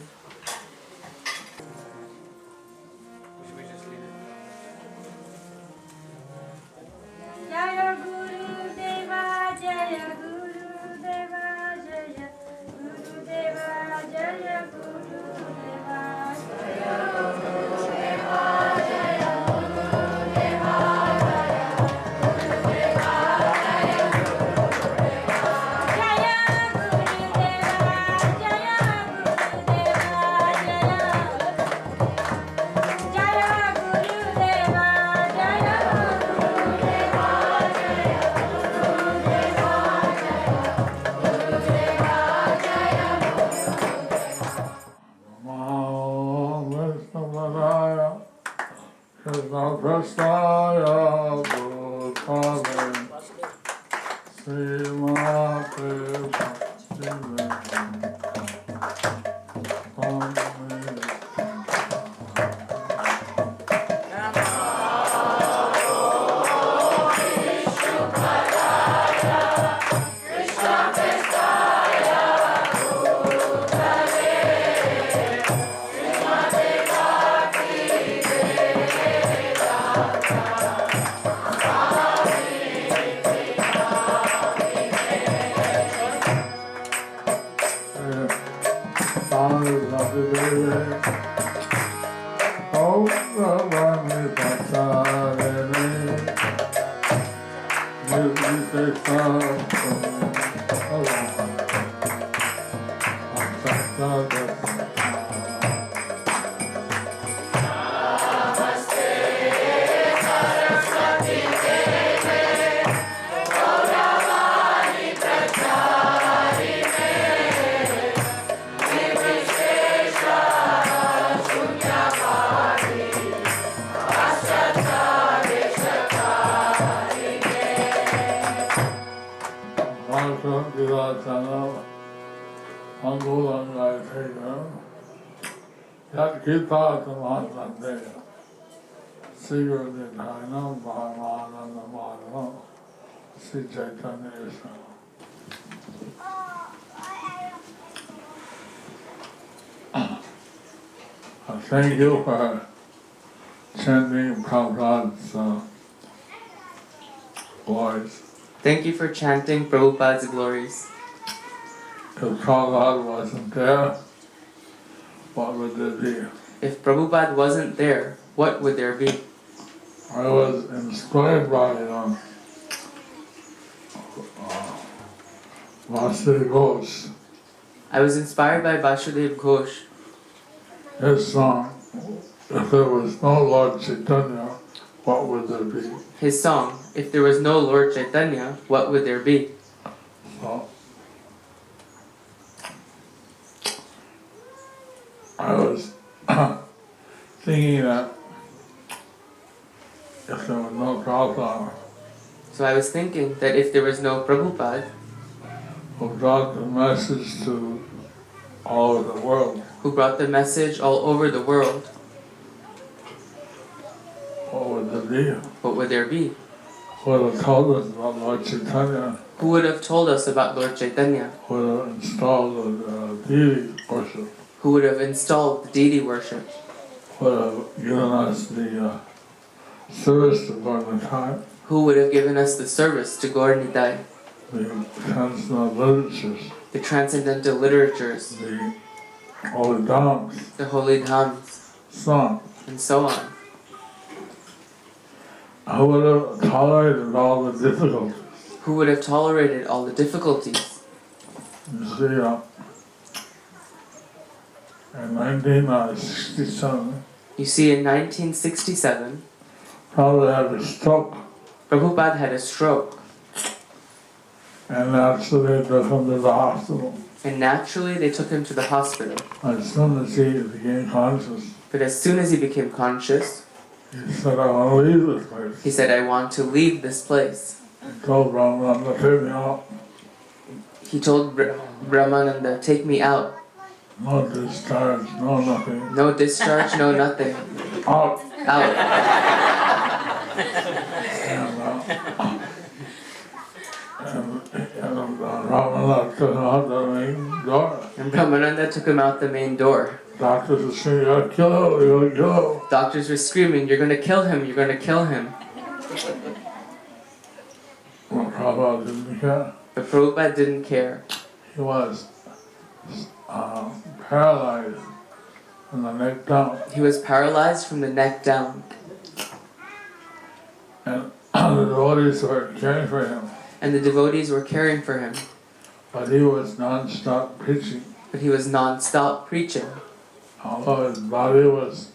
Jaya Guru Deva, Jaya Guru Deva, Jaya Guru Deva, Jaya Guru Deva, Jaya Guru Deva, Jaya Guru Deva, Jaya Guru Deva, Jaya Guru Deva, Jaya Guru Deva, Jaya Guru Krishna Bhutale Srimate Bhaktivedanta Thank you for chanting Prabhupada's glories. Thank you for chanting Prabhupada's glories. If Prabhupada wasn't there, what would there be? If Prabhupada wasn't there, what would there be? I was inspired by Vasudev Ghosh. I was inspired by Vasudev Ghosh. His song, if there was no Lord Chaitanya, what would there be? His song, if there was no Lord Chaitanya, what would there be? So, I was thinking that if there was no Prabhupada, So I was thinking that if there was no Prabhupada, who brought the message to all over the world, who brought the message all over the world, what would there be? what would there be? Who would have told us about Lord Chaitanya? Who would have told us about Lord Chaitanya? Who would have installed the deity worship? Who would have installed the deity worship? Who would have given us the service to Gaur Nitai? Who would have given us the service to Gaur Nitai? The transcendental literatures, The transcendental literatures, the holy dhams, the holy dhams, song. and so on. Who would have tolerated all the difficulties? Who would have tolerated all the difficulties? You see, in 1967, You see, in 1967, Prabhupada had a stroke, Prabhupada had a stroke, and naturally they took him to the hospital. and naturally they took him to the hospital. As soon as he became conscious, But as soon as he became conscious, he said, I want to leave this place. he said, I want to leave this place. He told Brahmananda, take me out. He told Brahmananda, take me out. No discharge, no nothing. No discharge, no nothing. Out. Out. And Brahmananda took him out the main door. And Brahmananda took him out the main door. Doctors were saying, you're gonna kill him, you're gonna kill him. Doctors were screaming, you're going to kill him, you're going to kill him. Well, Prabhupada didn't care. But Prabhupada didn't care. He was paralyzed from the neck down. He was paralyzed from the neck down. And the devotees were caring for him. And the devotees were caring for him. But he was non-stop preaching. But he was non-stop preaching. Although his body was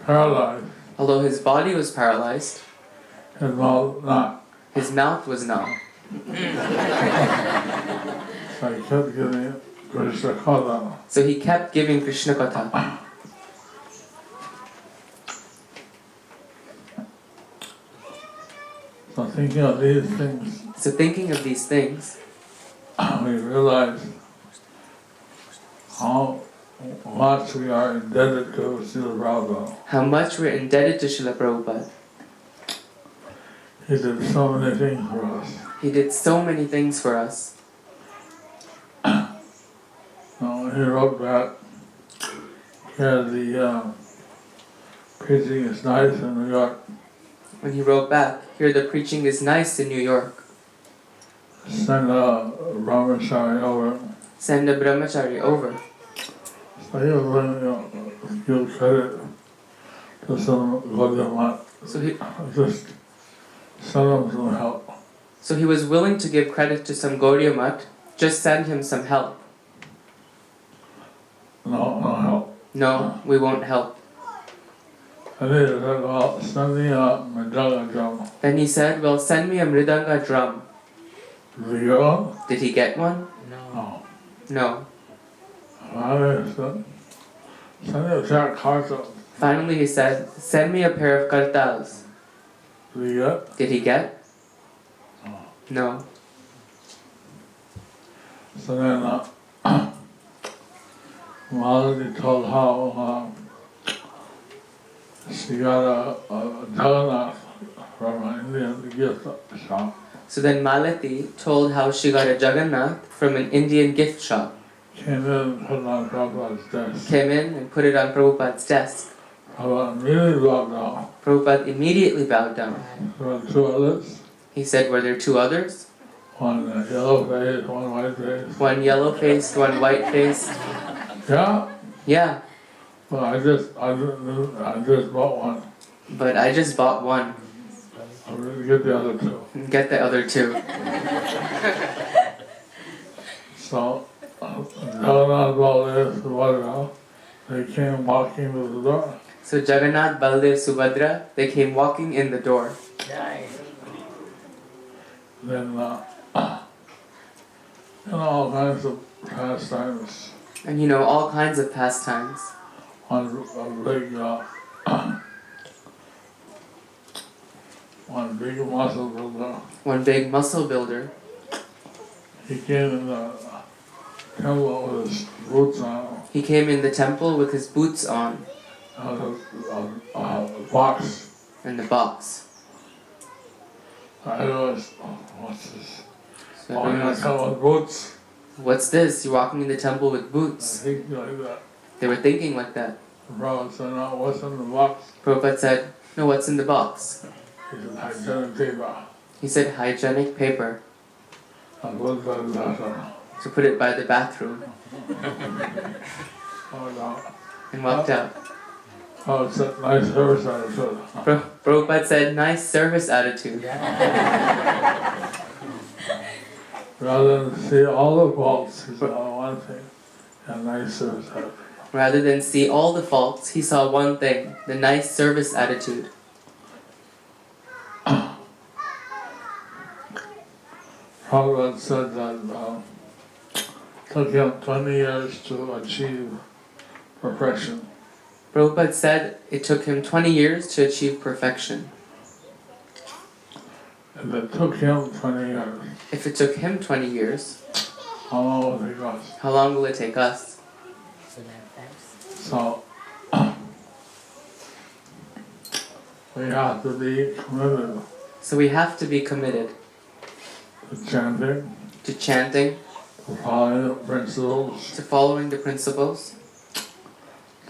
paralyzed, Although his body was paralyzed, his mouth not. his mouth was numb. So he kept giving Krishna Katha. So he kept giving Krishna Katha. So thinking of these things, So thinking of these things, we realize how much we are indebted to Srila Prabhupada. how much we're indebted to Srila Prabhupada. He did so many things for us. He did so many things for us. He wrote that here the preaching is nice in New York. When he wrote back, here the preaching is nice in New York. Send a brahmachari over. Send a brahmachari over. So he was willing to give credit to some Gaudiya So he, just send him some help. so he was willing to give credit to some Gaudiya Mutt, just send him some help. No help. No, we won't help. And he said, well, send me a Mridanga drum. Then he said, well, send me a Mridanga drum. Did he get one? Did he get one? No. No. Finally he said, send me a pair of cartons. Finally he said, send me a pair of kartals. Did he get? Did he get? No. No. So then Malati told how she got a Jagannath from an Indian gift shop. So then Malati told how she got a Jagannath from an Indian gift shop. Came in, put it on Prabhupada's desk. Came in and put it on Prabhupada's desk. Prabhupada immediately bowed down. Prabhupada immediately bowed down. There were two others. He said, were there two others? One yellow face, one white face. One yellow-faced, one white-faced. Yeah, Yeah, but I just bought one. but I just bought one. I really get the other two. Get the other two. So, Jagannath Baldev Subhadra, they came walking to the door. So Jagannath, Baldev, Subhadra, they came walking in the door. Then, all kinds of pastimes. And all kinds of pastimes. One big muscle builder. One big muscle builder. He came in the temple with his boots on. He came in the temple with his boots on. A box. And the box. I was, what's this? So Oh, everyone yeah, was, come with boots. what's this? You're walking in the temple with I boots. think like that. They were thinking like that. The Prabhupada said, no, what's in the box? Prabhupada said, no, what's in the box? He said, hygienic paper. He said, hygienic paper. I put that in that. To put it by the bathroom. Oh, no. And walked out. Oh, it's a nice service attitude. Prabhupada said, nice service attitude. Rather than see all the faults, he saw one thing, a nice service attitude. Rather than see all the faults, he saw one thing, the nice service attitude. Prabhupada said that it took him 20 years to achieve perfection. Prabhupada said it took him 20 years to achieve perfection. If it took him 20 years, If it took him 20 years, how long will it take us? how long will it take us? So, we have to be committed So we have to be committed to chanting, to chanting, to following the principles, to following the principles,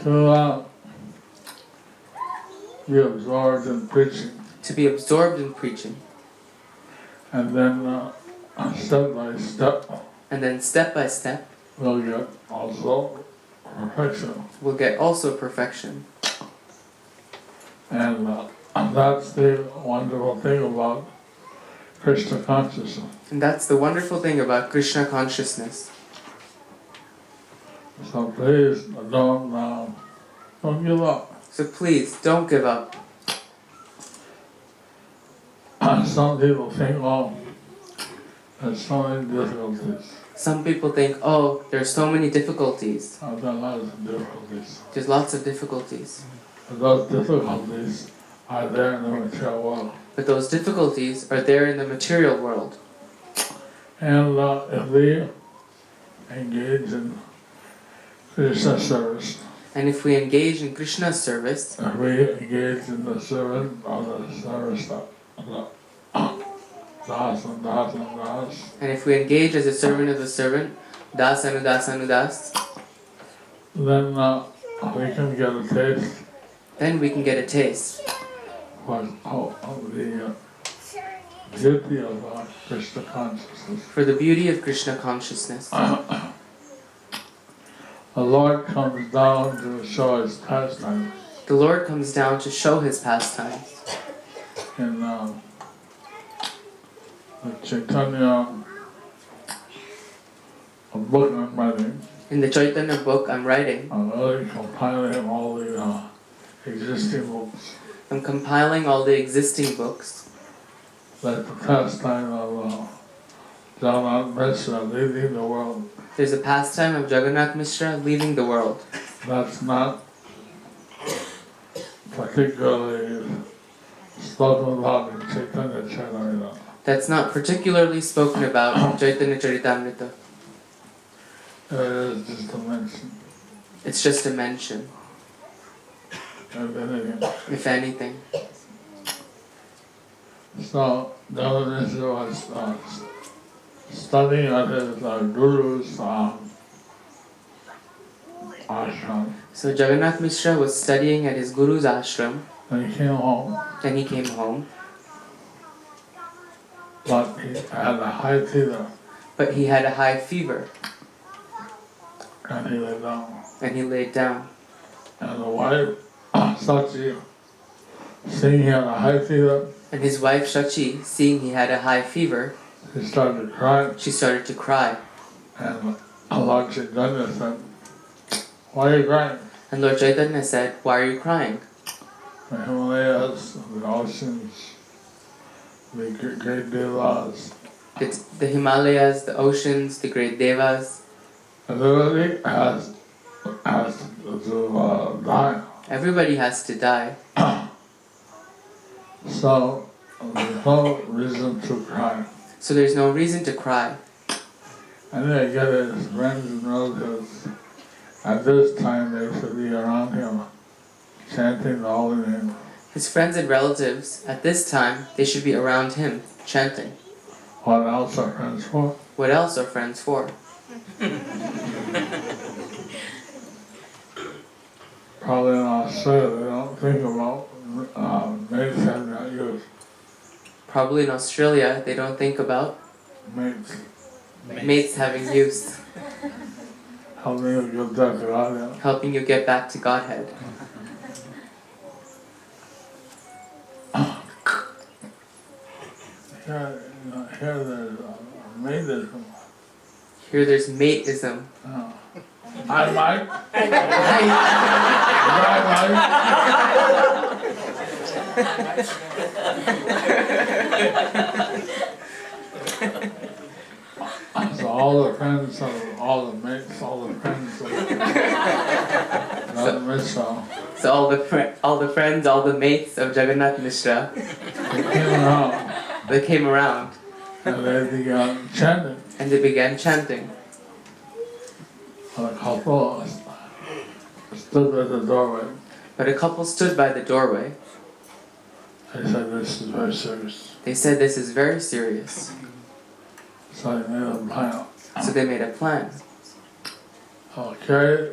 to be absorbed in preaching, to be absorbed in preaching, and then step by step and then step by step, we'll get also perfection. we'll get also perfection. And that's the wonderful thing about Krishna consciousness. And that's the wonderful thing about Krishna consciousness. So please don't give up. So please, don't give up. Some people think, oh, there's so many difficulties. Some people think, oh, there's so many difficulties. I've done lots of difficulties. There's lots of difficulties. But those difficulties are there in the material world. But those difficulties are there in the material world. And if we engage in Krishna service, And if we engage in Krishna's service, if we engage in the servant of the service of the das and das and das, and if we engage as a servant of the servant, das anudas anudas, then we can get a taste then we can get a taste of the beauty of Krishna consciousness. for the beauty of Krishna consciousness. the Lord comes down to show his pastimes. The Lord comes down to show his pastimes. In the Chaitanya, a book I'm writing, In the Chaitanya book I'm writing, I'm really compiling all the existing books. I'm compiling all the existing books. Like the pastime of Jagannath Mishra leaving the world. There's a pastime of Jagannath Mishra leaving the world. That's not particularly spoken about in Chaitanya Charitamrita. That's not particularly spoken about in Chaitanya Charitamrita. It is just a mention, It's just a mention, if anything. So Jagannath Mishra was studying at his guru's ashram. So Jagannath Mishra was studying at his guru's ashram. And he came home, Then he came home, but he had a high fever, but he had a high fever, and he lay down. and he laid down. And the wife, Sachi, seeing he had a high fever, And his wife Shachi, seeing he had a high fever, she started crying. she started to cry. And Lord Chaitanya said, "Why are you crying?" And Lord Chaitanya said, "Why are you crying? The Himalayas, the oceans, the great devas, It's the Himalayas, the oceans, the great devas. everybody has to die. Everybody has to die. So there's no reason to cry." So there's no reason to cry. And then get his friends and relatives. At this time, they should be around him, chanting the holy name. His friends and relatives, at this time, they should be around him, chanting. What else are friends for? What else are friends for? Probably in Australia, they don't think about mates having that use. Probably in Australia, they don't think about mates having use, Helping you get that to God. helping you get back to Godhead. Here there's maidism. Here there's mateism. Hi, Mike. Hi, Mike. So all the friends, all the mates, all the friends of Mishra, So all the friends, all the mates of Jagannath Mishra, they came around they came around and they began chanting. and they began chanting. And a couple stood at the doorway. But a couple stood by the doorway. They said, "This is very serious." They said, "This is very serious." So they made a plan. So they made a plan. I'll carry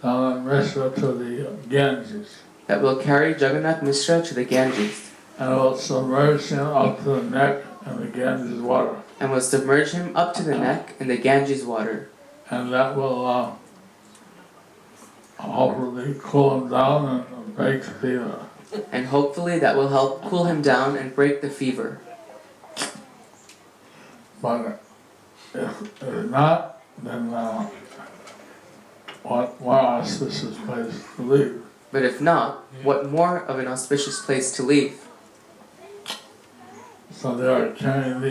down Mishra to the Ganges. That will carry Jagannath Mishra to the Ganges. And will submerge him up to the neck in the Ganges water. And will submerge him up to the neck in the Ganges water. And that will hopefully cool him down and break the fever. And hopefully that will help cool him down and break the fever. But if not, then what more auspicious place to leave? But if not, what more of an auspicious place to leave? So they are carrying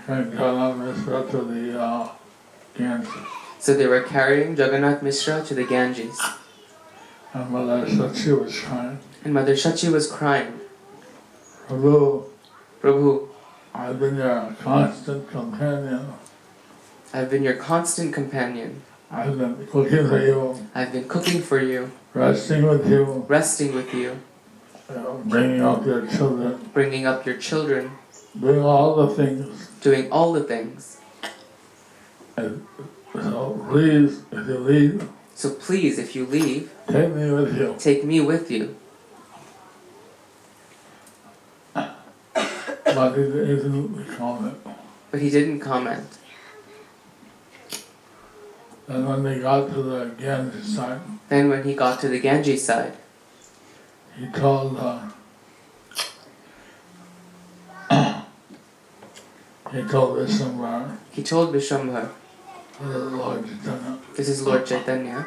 Jagannath Mishra to the Ganges. So they were carrying Jagannath Mishra to the Ganges. And Mother Sachi was crying, And Mother Shachi was crying. "Prabhu, Prabhu, I've been your constant companion. I've been your constant companion. I've been cooking for you, I've been cooking for you, resting with you, resting with you, bringing up your children, bringing up your children, doing all the things. doing all the things. And so please, if you leave, So please, if you leave, take me with you." take me with you." But he didn't comment. But he didn't comment. And when they got to the Ganges side, Then when he got to the Ganges side, he told Vishwambar, he told Vishwambhar, Lord Chaitanya, this is Lord Chaitanya.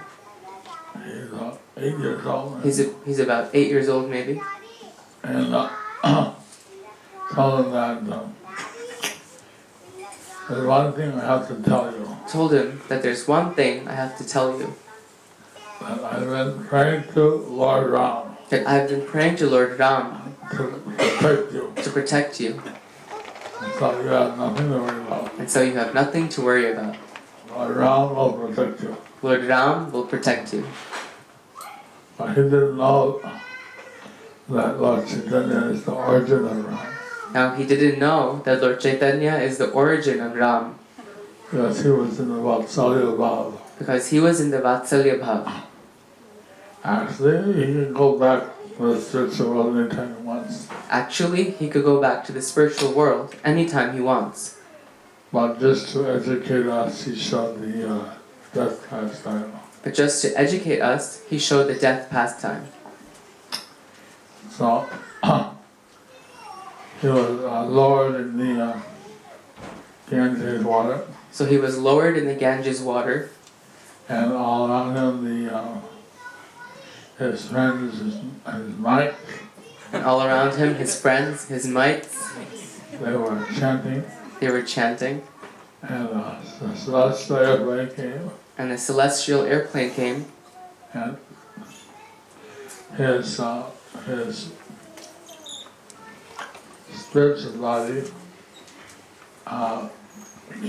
he's 8 years old. He's about 8 years old maybe. And told him that there's one thing I have to tell you. Told him that there's one thing I have to tell you. That I've been praying to Lord Ram That I've been praying to Lord Ram to protect you. to protect you. So you have nothing to worry about. And so you have nothing to worry about. Lord Ram will protect you. Lord Ram will protect you. But he didn't know that Lord Chaitanya is the origin of Ram. Now he didn't know that Lord Chaitanya is the origin of Ram. Because he was in the Vatsalya Bhav. Because he was in the Vatsalya Bhav. Actually, he can go back to the spiritual world anytime he wants. Actually, he could go back to the spiritual world anytime he wants. But just to educate us, he showed the death pastime. But just to educate us, he showed the death pastime. So, he was lowered in the Ganges water, So he was lowered in the Ganges water, and all around him his friends, his mites, and all around him his friends, his mites, they were chanting, they were chanting, and the celestial airplane came, and the celestial airplane came, and his spiritual body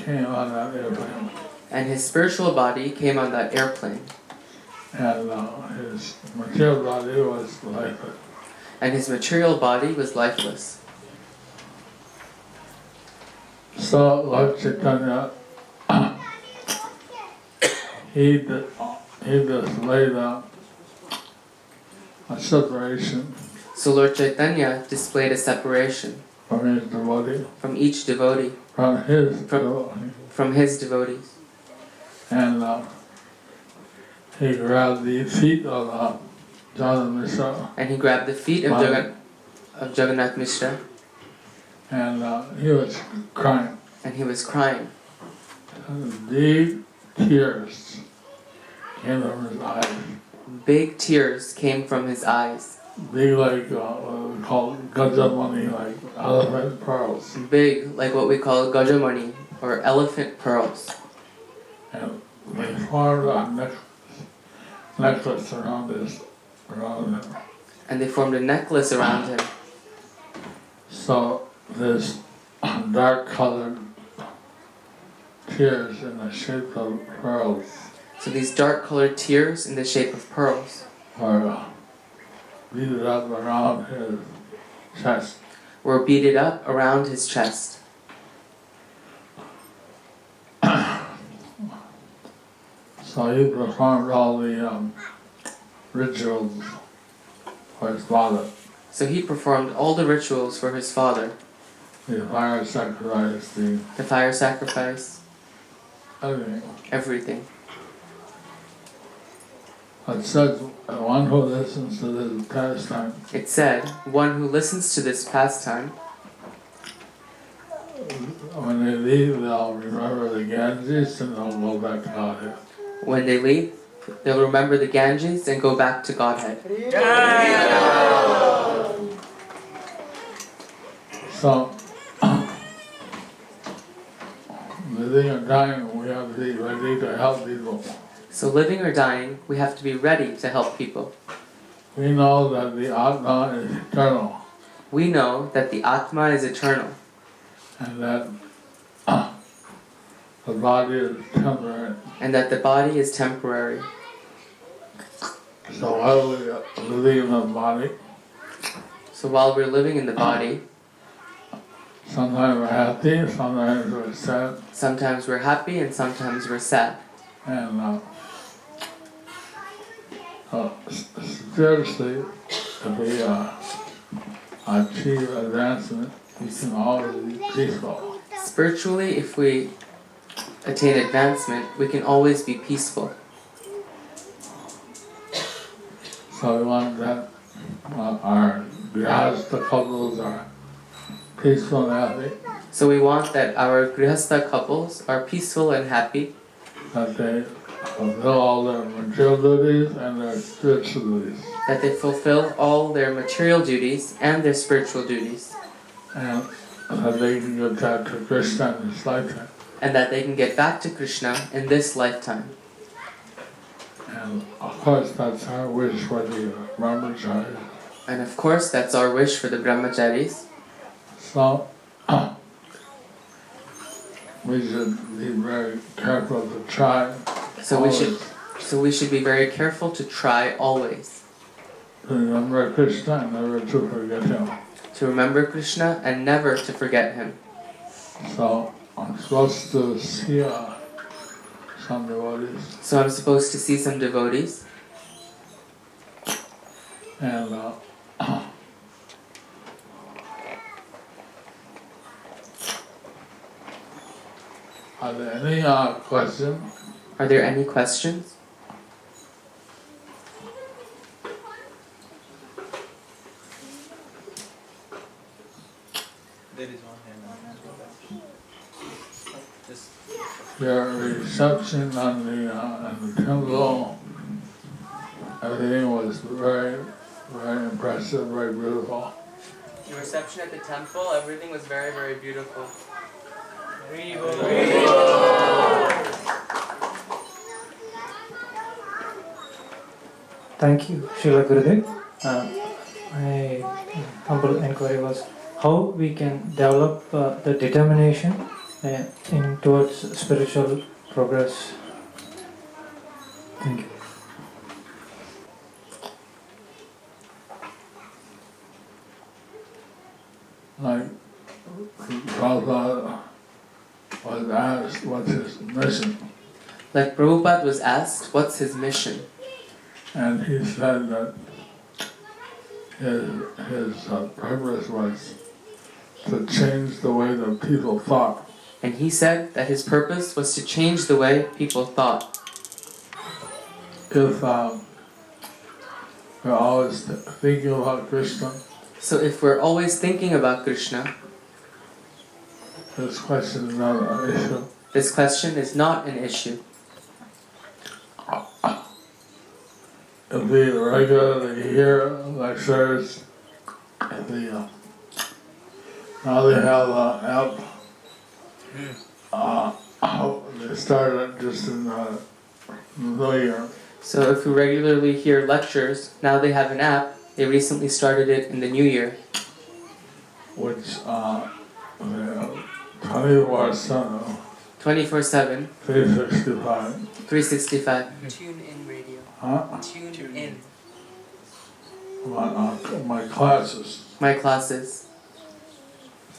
came on that airplane, and his spiritual body came on that airplane, and his material body was lifeless. and his material body was lifeless. So Lord Chaitanya, he just laid out a separation So Lord Chaitanya displayed a separation from his devotee, from each devotee, from his devotee, from his devotees. and he grabbed the feet of Jagannath Mishra, And he grabbed the feet of Jagannath Mishra, and he was crying. and he was crying. And deep tears came from his eyes. Big tears came from his eyes. Big like what we call gajamani, like elephant pearls. Big, like what we call gajamani, or elephant pearls. And they formed a necklace around him. And they formed a necklace around him. So this dark colored tears in the shape of pearls So these dark colored tears in the shape of pearls are beaded up around his chest. were beaded up around his chest. So he performed all the rituals for his father. So he performed all the rituals for his father. The fire sacrifice, the The fire sacrifice, everything. everything. It says one who listens to this pastime It said, one who listens to this pastime, when they leave, they'll remember the Ganges and they'll go back to Godhead. when they leave, they'll remember the Ganges and go back to Godhead. So, living or dying, we have to be ready to help people. So living or dying, we have to be ready to help people. We know that the Atma is eternal We know that the Atma is eternal and that the body is temporary. and that the body is temporary. So while we are living in the body, So while we're living in the body, sometimes we're happy, sometimes we're sad, sometimes we're happy and sometimes we're sad. and spiritually, if we achieve advancement, we can always be peaceful. Spiritually, if we attain advancement, we can always be peaceful. So we want that our grihastha couples are peaceful and happy, So we want that our grihastha couples are peaceful and happy, that they fulfill all their material duties and their spiritual duties, that they fulfill all their material duties and their spiritual duties, and that they can get back to Krishna in this lifetime. and that they can get back to Krishna in this lifetime. And of course that's our wish for the brahmacharis. And of course, that's our wish for the brahmacharis. So we should be very careful to try. So we should be very careful to try always To remember Krishna and never to forget him. to remember Krishna and never to forget him. So I'm supposed to see some devotees, So I'm supposed to see some devotees, and are there any questions? Are there any questions? There is one hand. Just Your reception on the temple, everything was very, very impressive, very beautiful. The reception at the temple, everything was very, very beautiful. Thank you, Srila Gurudev. My humble inquiry was how we can develop the determination in towards spiritual progress. Thank you. Like Prabhupada was asked what's his mission, Like Prabhupada was asked, what's his mission? and he said that his purpose was to change the way that people thought. And he said that his purpose was to change the way people thought. If we're always thinking about Krishna, So if we're always thinking about Krishna, this question is not an issue. this question is not an issue. If we regularly hear lectures, if we, now they have an app, they started just in the New Year, So if we regularly hear lectures, now they have an app. They recently started it in the new year, which 24/7, 24/7, 365. 365. Tune in radio. Huh? Tune in. My classes. My classes.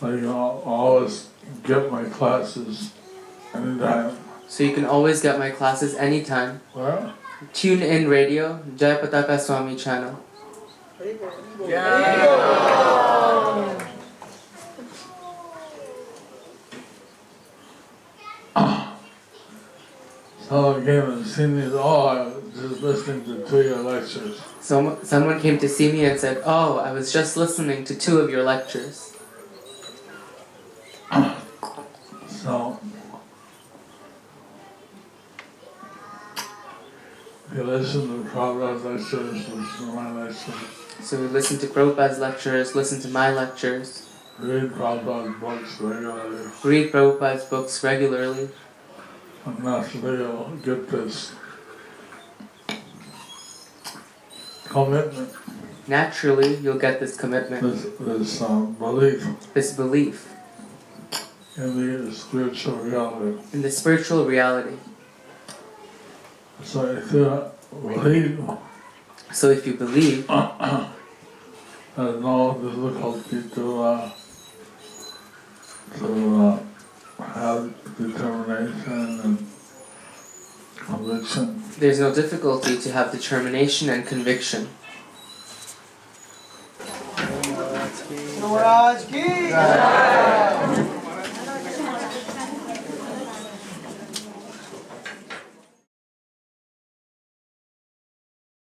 So you can always get my classes anytime. So you can always get my classes anytime. Where? Tune in radio, Jayapataka Swami channel. Someone came and seen me, I was just listening to 2 of your lectures. Someone came to see me and said, "Oh, I was just listening to 2 of your lectures." So, if you listen to Prabhupada's lectures, listen to my lectures, So we listen to Prabhupada's lectures, listen to my lectures, read Prabhupada's books regularly, read Prabhupada's books regularly, and naturally you'll get this commitment, naturally you'll get this commitment, this belief this belief in the spiritual reality. in the spiritual reality. So if you believe, So if you believe, there's no difficulty to have determination and conviction. there's no difficulty to have determination and conviction. Maharaj ki